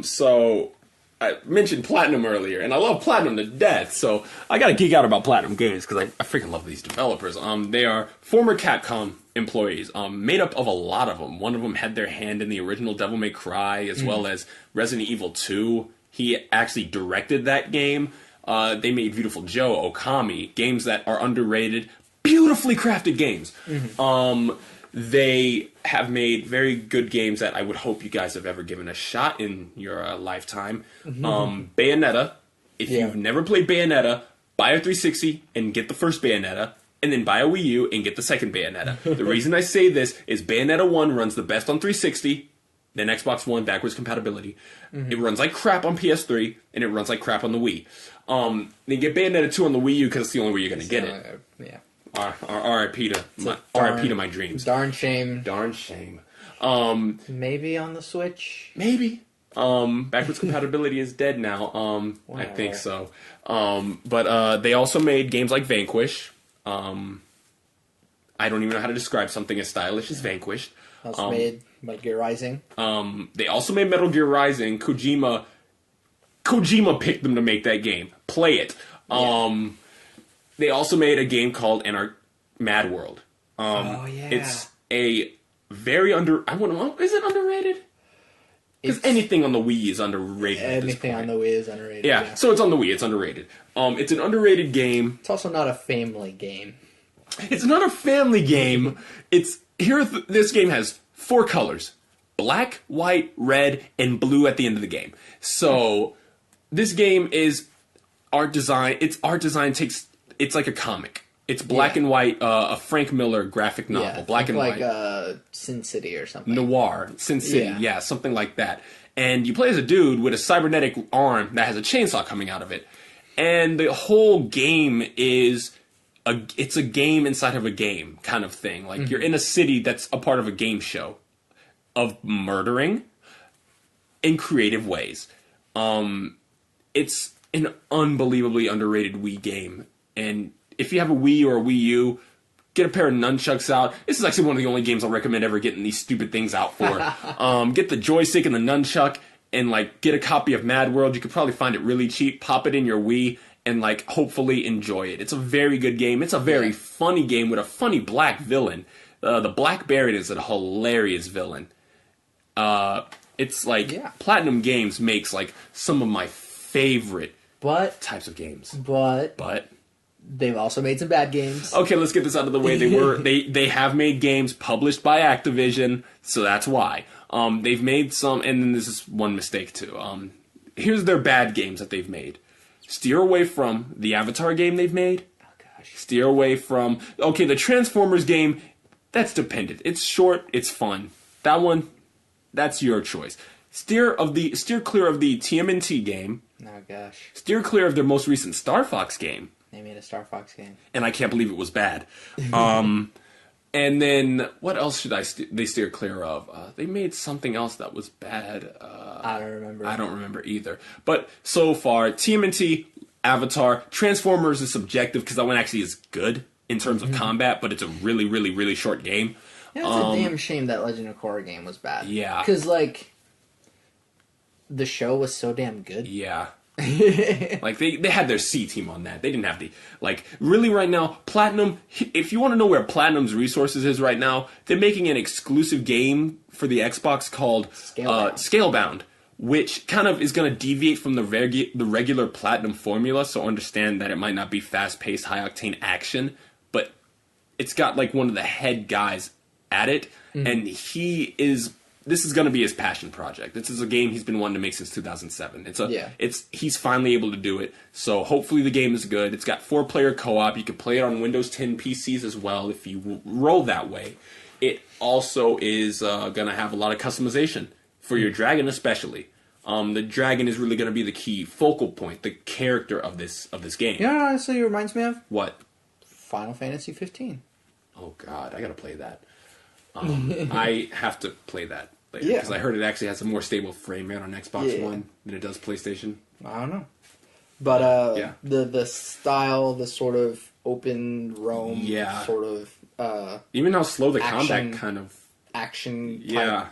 So... I mentioned Platinum earlier, and I love Platinum to death, so I gotta geek out about Platinum Games, because I freaking love these developers. They are former Capcom employees, made up of a lot of them. One of them had their hand in the original Devil May Cry, as well as Resident Evil 2. He actually directed that game. They made Beautiful Joe, Okami, games that are underrated, beautifully crafted games. They have made very good games that I would hope you guys have ever given a shot in your lifetime. Bayonetta. If you've never played Bayonetta, buy a 360 and get the first Bayonetta, and then buy a Wii U and get the second Bayonetta. The reason I say this is Bayonetta 1 runs the best on 360, then Xbox One backwards compatibility. It runs like crap on PS3, and it runs like crap on the Wii. Then get Bayonetta 2 on the Wii U, because it's the only way you're going to get it. Yeah. R.I.P. to my dreams. Darn shame. Darn shame. Maybe on the Switch? Maybe. Backwards compatibility is dead now. I think so. But they also made games like Vanquish. I don't even know how to describe something as stylish as Vanquish. Also made Metal Gear Rising. They also made Metal Gear Rising. Kojima picked them to make that game. Play it. They also made a game called Mad World. It's a very is it underrated? Because anything on the Wii is underrated. Anything on the Wii is underrated. Yeah, so it's on the Wii. It's underrated. It's an underrated game. It's also not a family game. It's not a family game. This game has 4 colors: black, white, red, and blue at the end of the game. So this game is art design. Its art design it's like a comic. It's black and white, a Frank Miller graphic novel, black and white. Like Sin City or something. Noir, Sin City, yeah, something like that. And you play as a dude with a cybernetic arm that has a chainsaw coming out of it. And the whole game is it's a game inside of a game kind of thing. Like you're in a city that's a part of a game show of murdering in creative ways. It's an unbelievably underrated Wii game. And if you have a Wii or a Wii U, Get a pair of nunchucks out. This is actually one of the only games I'll recommend ever getting these stupid things out for. Get the joystick and the nunchuck, and like get a copy of Mad World. You could probably find it really cheap. Pop it in your Wii, and like hopefully enjoy it. It's a very good game. It's a very funny game with a funny black villain. The Black Baron is a hilarious villain. It's like Platinum Games makes like some of my favorite types of games. But they've also made some bad games. Okay, let's get this out of the way. They have made games published by Activision, so that's why. They've made some, and then this is one mistake too. Here's their bad games that they've made. Steer away from the Avatar game they've made. Oh gosh. Steer away from the Transformers game. That's dependent. It's short. It's fun. That one, that's your choice. Steer clear of the TMNT game. Oh gosh. Steer clear of their most recent Star Fox game. They made a Star Fox game, and I can't believe it was bad. And then what else should they steer clear of? They made something else that was bad. I don't remember. I don't remember either. But so far, TMNT, Avatar, Transformers is subjective because that one actually is good in terms of combat, but it's a really, really, really short game. Yeah, it's a damn shame that Legend of Korra game was bad. Yeah, because like the show was so damn good. Yeah. Like they had their C team on that. They didn't have the really right now. Platinum. If you want to know where Platinum's resources is right now, they're making an exclusive game for the Xbox called Scalebound, which kind of is going to deviate from the regular Platinum formula. So understand that it might not be fast paced, high octane action, but it's got like one of the head guys at it, and this is going to be his passion project. This is a game he's been wanting to make since 2007. He's finally able to do it. So hopefully the game is good. It's got 4-player co-op. You can play it on Windows 10 PCs as well if you roll that way. It also is going to have a lot of customization for your dragon, especially. The dragon is really going to be the key focal point, the character of this game. You know what honestly it reminds me of? What? Final Fantasy 15. Oh God, I got to play that. I have to play that later because I heard it actually has a more stable frame rate on Xbox One than it does PlayStation. I don't know, but the style, the sort of open roam, sort of even how slow the combat kind of action, yeah.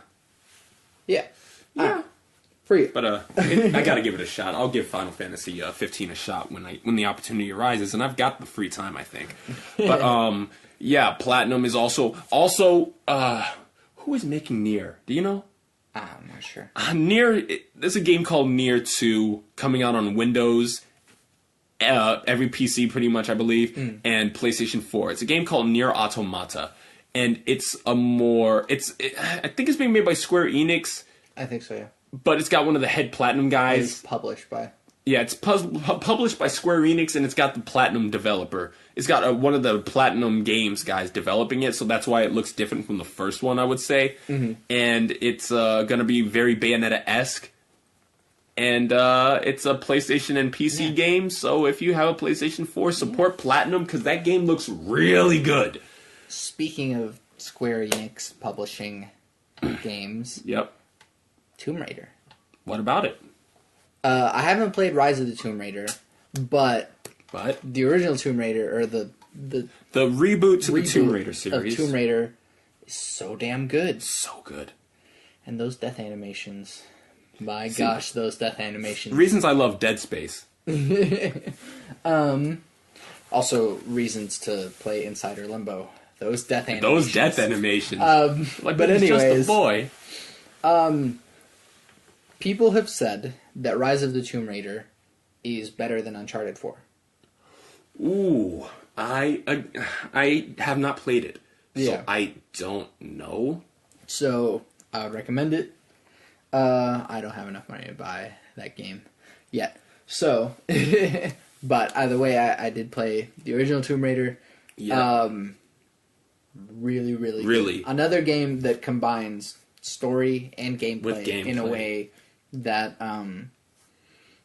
Free. But I got to give it a shot. I'll give Final Fantasy 15 a shot when the opportunity arises, and I've got the free time, I think. But yeah, Platinum is also who is making Nier? Do you know? I'm not sure. Nier, there's a game called Nier 2 coming out on Windows, every PC pretty much, I believe, and PlayStation 4. It's a game called Nier Automata, and I think it's being made by Square Enix. I think so, yeah. But it's got one of the head Platinum guys. It's published by. Yeah, it's published by Square Enix, and it's got the Platinum developer. It's got one of the Platinum Games guys developing it, so that's why it looks different from the first one, I would say. And it's going to be very Bayonetta-esque. And it's a PlayStation and PC game, so if you have a PlayStation 4, support Platinum, because that game looks really good. Speaking of Square Enix publishing games... Yep. Tomb Raider. What about it? I haven't played Rise of the Tomb Raider, but the original Tomb Raider, or the reboot to the Tomb Raider series of Tomb Raider is so damn good. So good. And those death animations. My gosh, those death animations. Reasons I love Dead Space. Also, reasons to play Insider Limbo. Those death animations. Those death animations. But anyways, just a boy. People have said that Rise of the Tomb Raider is better than Uncharted 4. Ooh, I have not played it, so I don't know. So I would recommend it. I don't have enough money to buy that game yet. So, but either way, I did play the original Tomb Raider. Yeah. Really good. Another game that combines story and gameplay in a way that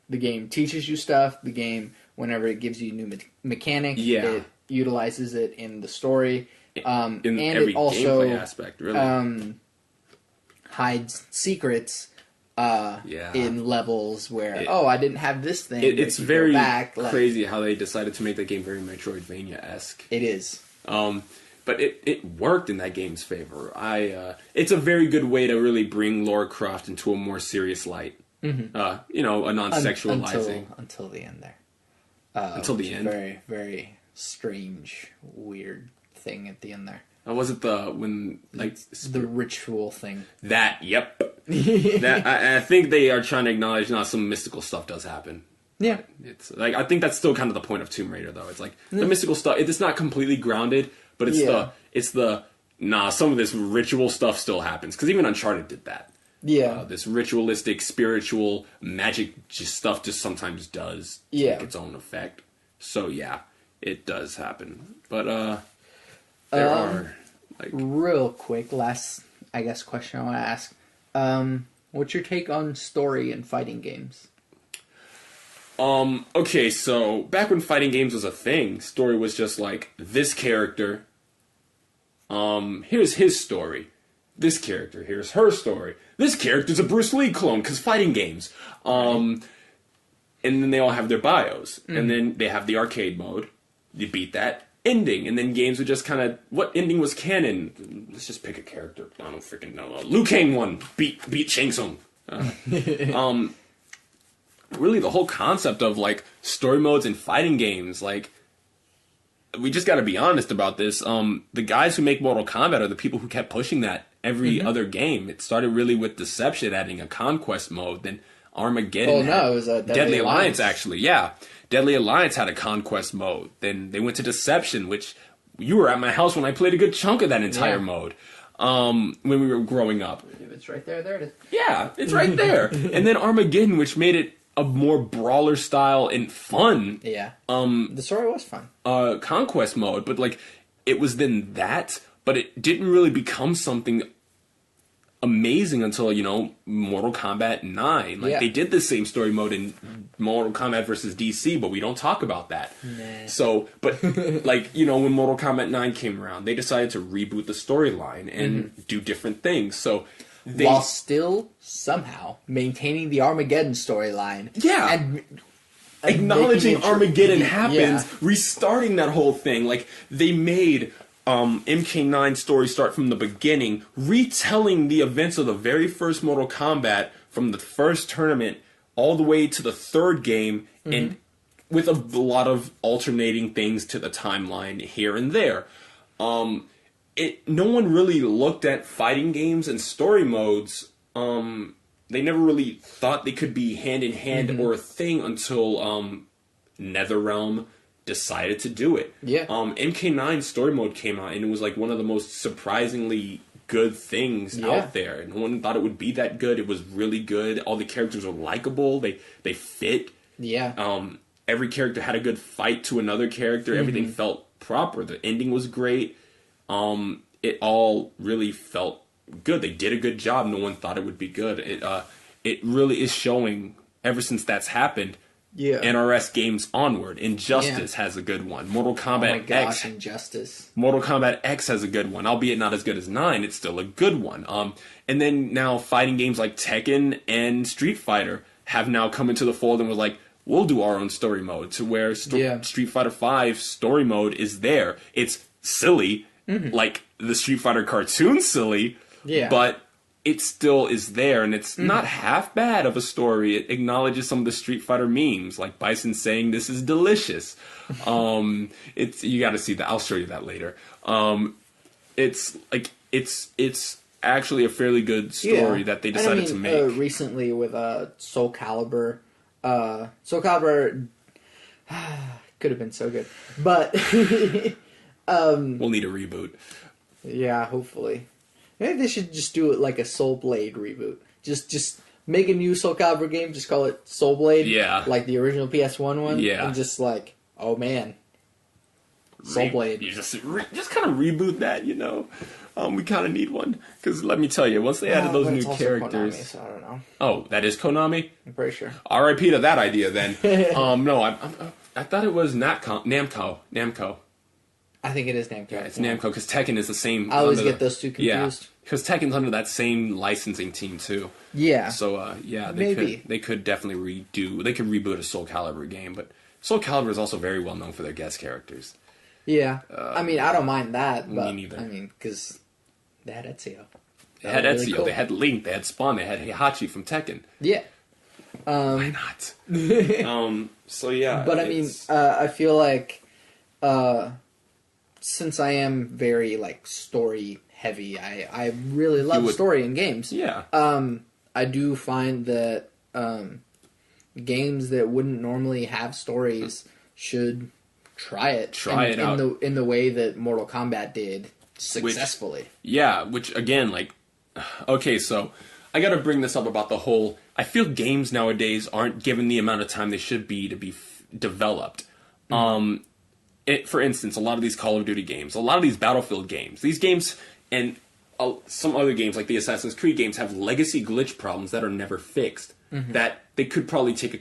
the game teaches you stuff. The game, whenever it gives you new mechanic, it utilizes it in the story. And every it also gameplay aspect, really. Hides secrets in levels where I didn't have this thing. It's very crazy how they decided to make the game very Metroidvania-esque. It is. but it worked in that game's favor. It's a very good way to really bring Lara Croft into a more serious light. Mm-hmm. A non-sexualizing until the end there. Until the end. Very, very strange, weird thing at the end there. Was it the ritual thing? That, yep. I think they are trying to acknowledge some mystical stuff does happen. Yeah. It's like, I think that's still kind of the point of Tomb Raider, though. It's like the mystical stuff. It's not completely grounded, but some of this ritual stuff still happens, because even Uncharted did that. Yeah. This ritualistic, spiritual, magic stuff just sometimes does take its own effect. So yeah, it does happen. But there are real quick, last I guess question I want to ask. What's your take on story in fighting games? Okay, so back when fighting games was a thing, story was just like this character. Here's his story. This character, here's her story. This character's a Bruce Lee clone, because fighting games. And then they all have their bios. And then they have the arcade mode. You beat that. Ending. And then games would just kind of... What ending was canon? Let's just pick a character. I don't freaking know. Liu Kang won. Beat Shang Tsung. Really, the whole concept of, story modes in fighting games, we just gotta be honest about this. The guys who make Mortal Kombat are the people who kept pushing that every other game. It started really with Deception adding a conquest mode, then Armageddon. Oh no, it was a Deadly Alliance actually, yeah. Deadly Alliance had a conquest mode. Then they went to Deception, which you were at my house when I played a good chunk of that entire mode. When we were growing up. If it's right there, there it is. Yeah, it's right there. And then Armageddon, which made it a more brawler style and fun. Yeah. The story was fun. Conquest mode, but it was then that, but it didn't really become something amazing until, Mortal Kombat 9. They did the same story mode in Mortal Kombat versus DC, but we don't talk about that. Nah. So, but, when Mortal Kombat 9 came around, they decided to reboot the storyline and do different things. So, while still, somehow, maintaining the Armageddon storyline. Yeah. And acknowledging Armageddon happens, restarting that whole thing. They made... MK9 story start from the beginning, retelling the events of the very first Mortal Kombat from the first tournament all the way to the third game, and with a lot of alternating things to the timeline here and there. No one really looked at fighting games and story modes. They never really thought they could be hand in hand or a thing until NetherRealm decided to do it. Yeah. MK9 story mode came out, and it was one of the most surprisingly good things out there. No one thought it would be that good. It was really good. All the characters were likable. They fit. Yeah. Every character had a good fight to another character. Everything felt proper. The ending was great. It all really felt good. They did a good job. No one thought it would be good. It really is showing, ever since that's happened, NRS games onward. Injustice has a good one. Mortal Kombat X. Injustice. Mortal Kombat X has a good one, albeit not as good as 9. It's still a good one. And then now fighting games like Tekken and Street Fighter have now come into the fold and was we'll do our own story mode, to where Street Fighter V story mode is there. It's silly, like the Street Fighter cartoon silly, but it still is there, and it's not half bad of a story. It acknowledges some of the Street Fighter memes, like Bison saying, "This is delicious." You got to see that. I'll show you that later. It's actually a fairly good story that they decided to make. Recently with Soul Calibur. Soul Calibur could have been so good, but we'll need a reboot. Yeah, hopefully. Maybe they should just do it like a Soul Blade reboot. Just make a new Soul Calibur game, just call it Soul Blade. Yeah. Like the original PS1 one. Yeah. And just oh man. Soul Blade. You just kind of reboot that, we kind of need one. Because let me tell you, once they added those new characters... Konami, so I don't know. Oh, that is Konami? I'm pretty sure. R.I.P. to that idea, then. No, I thought it was Namco. I think it is Namco. Yeah, it's Namco, because Tekken is the same... I always get those two confused. Yeah, because Tekken's under that same licensing team, too. Yeah. So, Maybe. They could definitely reboot a Soul Calibur game, but Soul Calibur is also very well known for their guest characters. Yeah. I mean, I don't mind that, but neither. I mean, because they had Ezio. They had That was Ezio, really cool. they had Link, they had Spawn, they had Heihachi from Tekken. Yeah. Why not? So yeah. But I mean, I feel like since I am very like story heavy, I really love story in games. Yeah. I do find that games that wouldn't normally have stories should try it. Out. In the way that Mortal Kombat did successfully. Which again, like, okay, so I got to bring this up about the whole. I feel games nowadays aren't given the amount of time they should be to be developed. For instance, a lot of these Call of Duty games, a lot of these Battlefield games, these games, and some other games like the Assassin's Creed games have legacy glitch problems that are never fixed. That they could probably take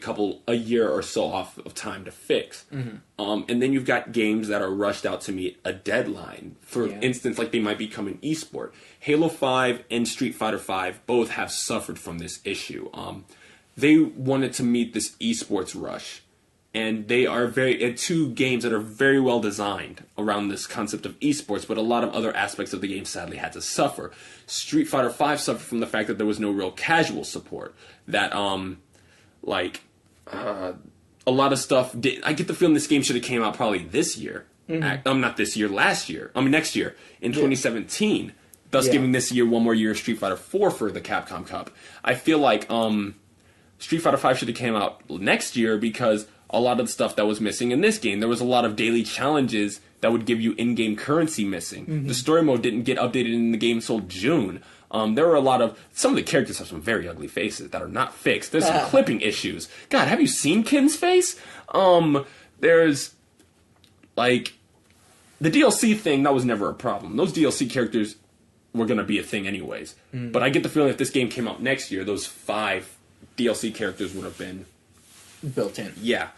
a year or so off of time to fix. And then you've got games that are rushed out to meet a deadline. For instance, like they might become an esport. Halo 5 and Street Fighter 5 both have suffered from this issue. They wanted to meet this esports rush. And they are two games that are very well designed around this concept of esports, but a lot of other aspects of the game sadly had to suffer. Street Fighter V suffered from the fact that there was no real casual support. That, a lot of stuff I get the feeling this game should have came out probably this year. Not this year, last year. Next year, in 2017. Thus giving this year one more year of Street Fighter 4 for the Capcom Cup. I feel like, Street Fighter V should have came out next year because a lot of the stuff that was missing in this game. There was a lot of daily challenges that would give you in-game currency missing. The story mode didn't get updated in the game until June. There were some of the characters have some very ugly faces that are not fixed. There's some clipping issues. God, have you seen Kin's face? There's, like, the DLC thing, that was never a problem. Those DLC characters were going to be a thing anyways. But I get the feeling if this game came out next year, those 5 DLC characters would have been built in. Yeah.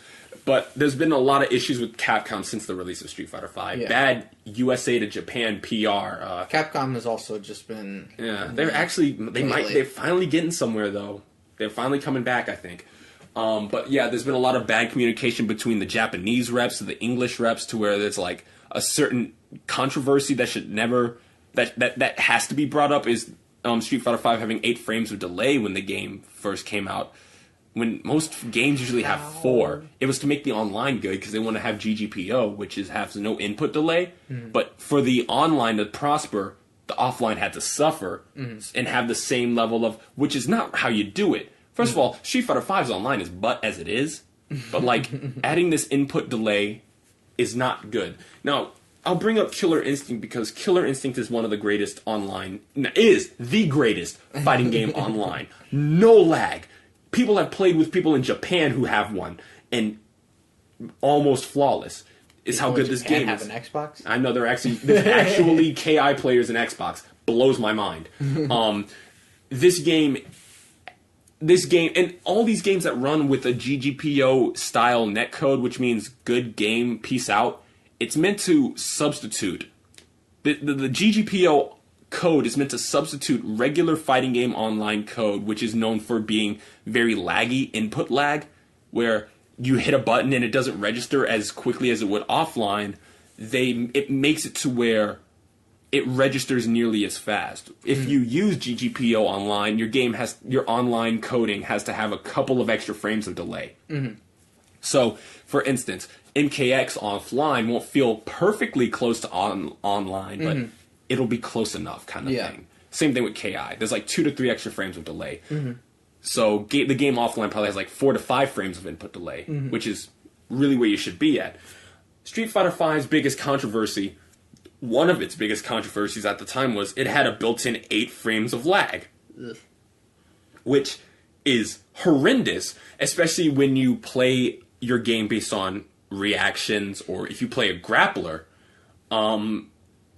But there's been a lot of issues with Capcom since the release of Street Fighter V. Yeah. Bad USA to Japan PR. Capcom has also just been... Yeah, they're finally getting somewhere, though. They're finally coming back, I think. But yeah, there's been a lot of bad communication between the Japanese reps and the English reps to where there's like a certain controversy that should never... That has to be brought up is Street Fighter V having 8 frames of delay when the game first came out. When most games usually have 4, it was to make the online good because they want to have GGPO, which has no input delay. But for the online to prosper, the offline had to suffer and have the same level of, which is not how you do it. First of all, Street Fighter V's online is butt as it is, but like adding this input delay is not good. Now, I'll bring up Killer Instinct because Killer Instinct is one of the greatest is the greatest fighting game online. No lag. People have played with people in Japan who have one, and almost flawless is how good this game is. Have an Xbox? I know there's actually KI players in Xbox. Blows my mind. This game, and all these games that run with a GGPO style netcode, which means good game, peace out. It's meant to substitute the GGPO code is meant to substitute regular fighting game online code, which is known for being very laggy input lag, where you hit a button and it doesn't register as quickly as it would offline. It makes it to where it registers nearly as fast. If you use GGPO online, your online coding has to have a couple of extra frames of delay. So, for instance, MKX offline won't feel perfectly close to online, but it'll be close enough kind of thing. Same thing with KI. There's like 2 to 3 extra frames of delay. So the game offline probably has like 4 to 5 frames of input delay, which is really where you should be at. Street Fighter V's biggest controversy, one of its biggest controversies at the time was it had a built-in 8 frames of lag. Which is horrendous, especially when you play your game based on reactions or if you play a grappler.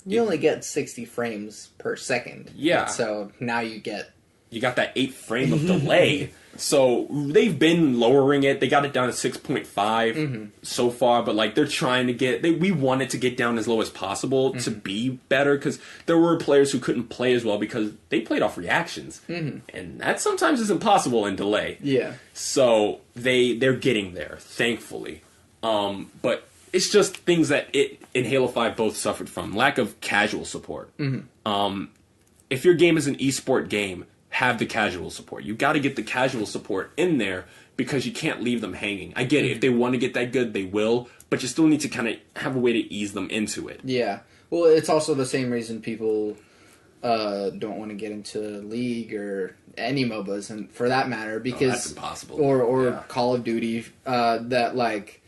You only get 60 frames per second. Yeah. So now you got that 8 frame of delay. So they've been lowering it. They got it down to 6.5 so far, but like they're trying to we want it to get down as low as possible to be better because there were players who couldn't play as well because they played off reactions. And that sometimes is impossible in delay. Yeah. So they're getting there, thankfully. But it's just things that it and Halo 5 both suffered from. Lack of casual support. If your game is an esport game, have the casual support. You got to get the casual support in there because you can't leave them hanging. I get it. If they want to get that good, they will. But you still need to kind of have a way to ease them into it. Yeah. Well, it's also the same reason people don't want to get into League or any MOBAs, and for that matter, because that's impossible. Or Call of Duty, that like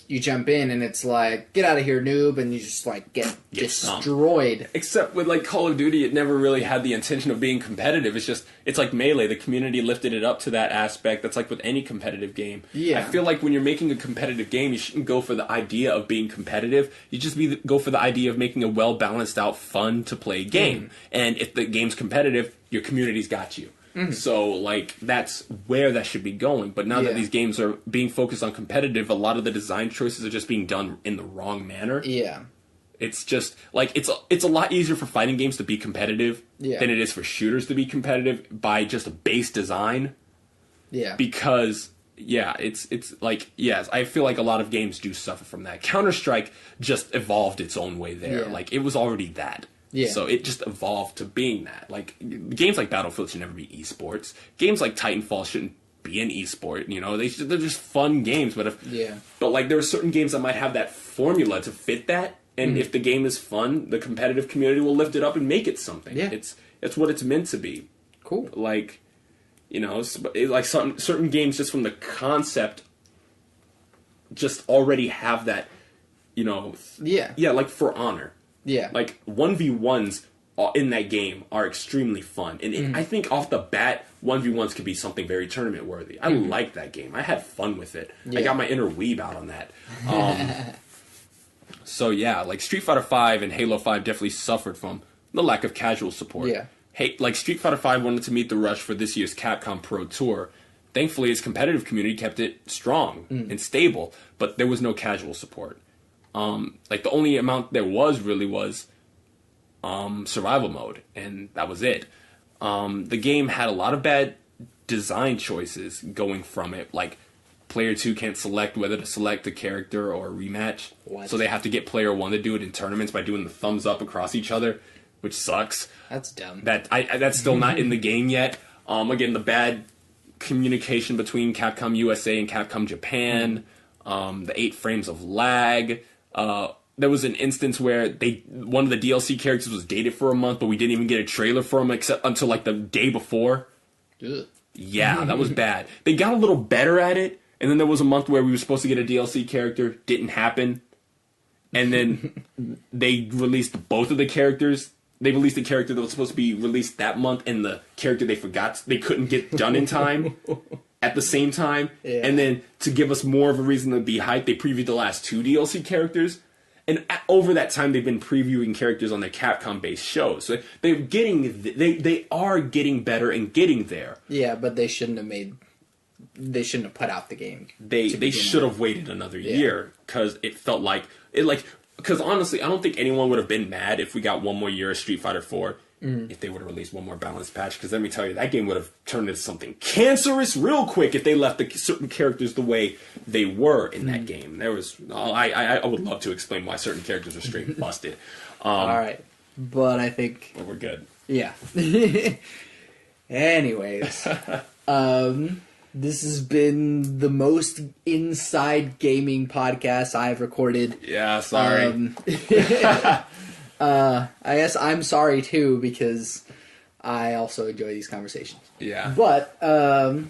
you jump in and it's like, get out of here, noob, and you just like get destroyed. Except with like Call of Duty, it never really had the intention of being competitive. It's like Melee. The community lifted it up to that aspect. That's like with any competitive game. Yeah. I feel like when you're making a competitive game, you shouldn't go for the idea of being competitive. You just go for the idea of making a well balanced out, fun to play game. And if the game's competitive, your community's got you. So, like, that's where that should be going. But now that these games are being focused on competitive, a lot of the design choices are just being done in the wrong manner. Yeah. It's just, like, it's a lot easier for fighting games to be competitive than it is for shooters to be competitive by just a base design. Yeah. Because, it's like, yes, I feel like a lot of games do suffer from that. Counter-Strike just evolved its own way there. Yeah. Like, it was already that. Yeah. So it just evolved to being that. Like, games like Battlefield should never be esports. Games like Titanfall shouldn't be an esport. You know, they're just fun games. But like there are certain games that might have that formula to fit that. And if the game is fun, the competitive community will lift it up and make it something. Yeah. It's what it's meant to be. Cool. Like, you know, like certain games just from the concept just already have that. You know. Yeah. Like For Honor. Yeah. Like 1v1s in that game are extremely fun. And I think off the bat, 1v1s could be something very tournament worthy. I like that game. I had fun with it. I got my inner weeb out on that. So yeah, like Street Fighter V and Halo 5 definitely suffered from the lack of casual support. Yeah. Like Street Fighter V wanted to meet the rush for this year's Capcom Pro Tour. Thankfully, its competitive community kept it strong and stable, but there was no casual support. Like the only amount there was survival mode, and that was it. The game had a lot of bad design choices going from it, like player 2 can't select whether to select a character or a rematch. What? So they have to get player 1 to do it in tournaments by doing the thumbs up across each other, which sucks. That's dumb. That's still not in the game yet. Again, the bad communication between Capcom USA and Capcom Japan, the 8 frames of lag. There was an instance where one of the DLC characters was dated for a month, but we didn't even get a trailer for him except until like the day before. Ugh. Yeah, that was bad. They got a little better at it, and then there was a month where we were supposed to get a DLC character, didn't happen. And then they released both of the characters. They released the character that was supposed to be released that month, and the character they forgot they couldn't get done in time at the same time. Yeah. And then to give us more of a reason to be hyped, they previewed the last 2 DLC characters. And over that time, they've been previewing characters on their Capcom-based shows. So they are getting better and getting there. Yeah, but they shouldn't have put out the game. They should have waited another year, because it felt like because honestly, I don't think anyone would have been mad if we got one more year of Street Fighter 4 if they would have released one more balanced patch. Because let me tell you, that game would have turned into something cancerous real quick if they left certain characters the way they were in that game. There was I would love to explain why certain characters are straight busted. All right, but I think we're good. Yeah. Anyways, this has been the most inside gaming podcast I've recorded. Yeah, sorry. I guess I'm sorry too, because I also enjoy these conversations. Yeah. But I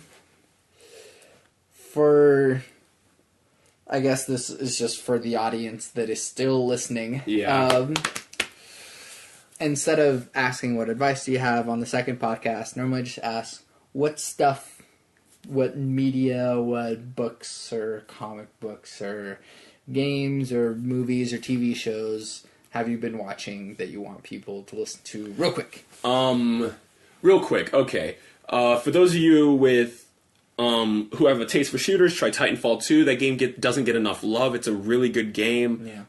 guess this is just for the audience that is still listening. Yeah. Instead of asking what advice do you have on the second podcast, normally just ask what media, what books or comic books or games or movies or TV shows have you been watching that you want people to listen to real quick? Real quick, okay. For those of you with who have a taste for shooters, try Titanfall 2. That game doesn't get enough love. It's a really good game. Yeah.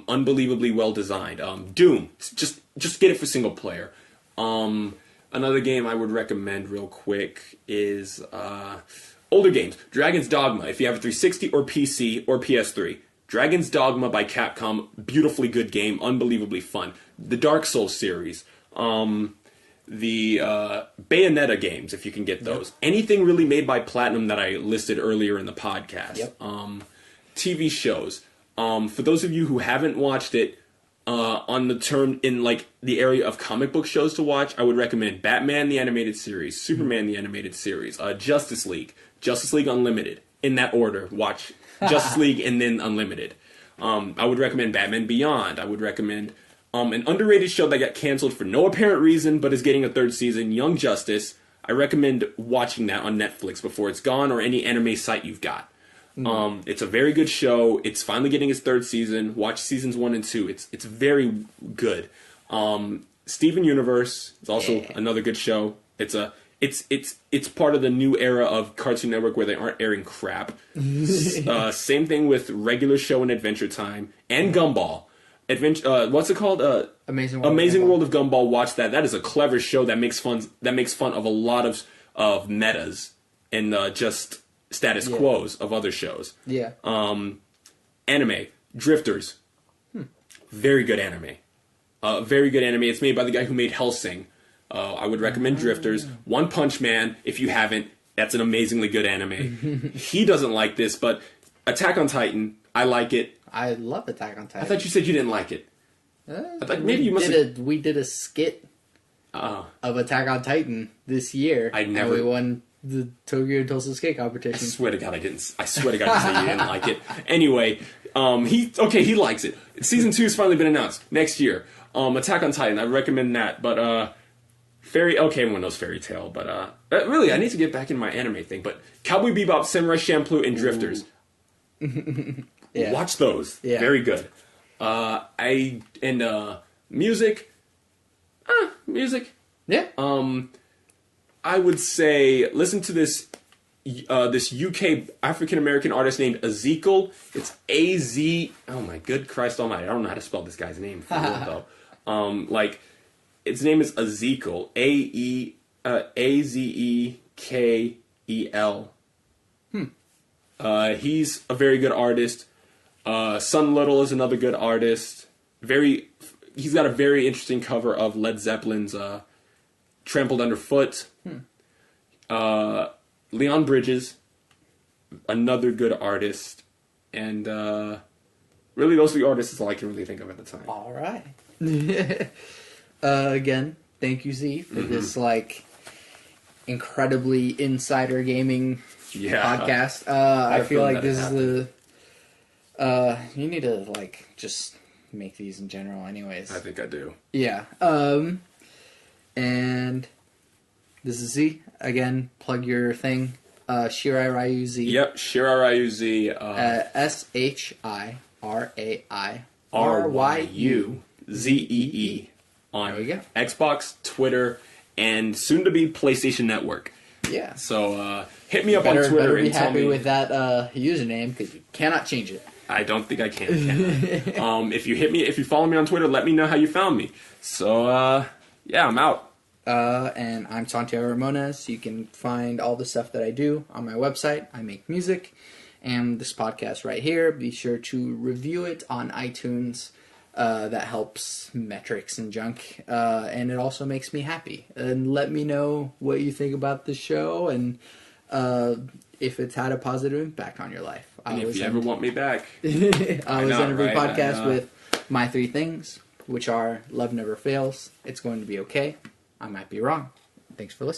Unbelievably well designed. Doom. Just get it for single player. Another game I would recommend real quick is older games. Dragon's Dogma. If you have a 360 or PC or PS3, Dragon's Dogma by Capcom, beautifully good game, unbelievably fun. The Dark Souls series, the Bayonetta games, if you can get those. Anything really made by Platinum that I listed earlier in the podcast. Yep. TV shows. For those of you who haven't watched it, on the term in like the area of comic book shows to watch, I would recommend Batman the Animated Series, Superman the Animated Series, Justice League Unlimited. In that order, watch Justice League and then Unlimited. I would recommend Batman Beyond. I would recommend an underrated show that got canceled for no apparent reason but is getting a third season, Young Justice. I recommend watching that on Netflix before it's gone or any anime site you've got. It's a very good show. It's finally getting its third season. Watch seasons 1 and 2. It's very good. Steven Universe is also another good show. It's part of the new era of Cartoon Network where they aren't airing crap. Same thing with regular show and Adventure Time and Gumball. What's it called? Amazing World of Gumball. Watch that. That is a clever show that makes fun of a lot of metas and just status quos of other shows. Yeah. Anime. Drifters. Very good anime. Very good anime. It's made by the guy who made Hellsing. I would recommend Drifters. One Punch Man, if you haven't, that's an amazingly good anime. He doesn't like this, but Attack on Titan, I like it. I love Attack on Titan. I thought you said you didn't like it. I thought maybe you must we did a skit of Attack on Titan this year. And we won the Tokyo Tulsa skate competition. I swear to God I didn't. I swear to God you said you didn't like it. Anyway, he likes it. Season 2 has finally been announced next year. Attack on Titan, I recommend that. But everyone knows Fairy Tail. But really, I need to get back in my anime thing. But Cowboy Bebop, Samurai Champloo, and Drifters. Yeah. Watch those. Yeah. Very good. Music. Music. Yeah. I would say listen to this UK African American artist named Ezekiel. It's A-Z. Oh my good Christ Almighty! I don't know how to spell this guy's name for real though. Its name is Ezekiel. Azekel. He's a very good artist. Sun Little is another good artist. He's got a very interesting cover of Led Zeppelin's Trampled Underfoot. Leon Bridges, another good artist. And really those are the artists that's all I can really think of at the time. All right. Again, thank you, Z, for this incredibly insider gaming podcast. I feel like this is you need to just make these in general anyways. I think I do. Yeah. And this is Z. Again, plug your thing. Shirai Ryu Z. Yep, Shirai Ryu Z. SHIRAIRYUZEE. On there we go. Xbox, Twitter, and soon to be PlayStation Network. Yeah. So hit me up on Twitter better be and tell happy me with that username because you cannot change it. I don't think I can. If you follow me on Twitter, let me know how you found me. So yeah, I'm out. And I'm Santiago Ramones. You can find all the stuff that I do on my website. I make music, and this podcast right here. Be sure to review it on iTunes. That helps metrics and junk, and it also makes me happy. And let me know what you think about the show and if it's had a positive impact on your life. And if you ever want me back. I always end every podcast with my 3 things, which are love never fails, it's going to be okay, I might be wrong. Thanks for listening.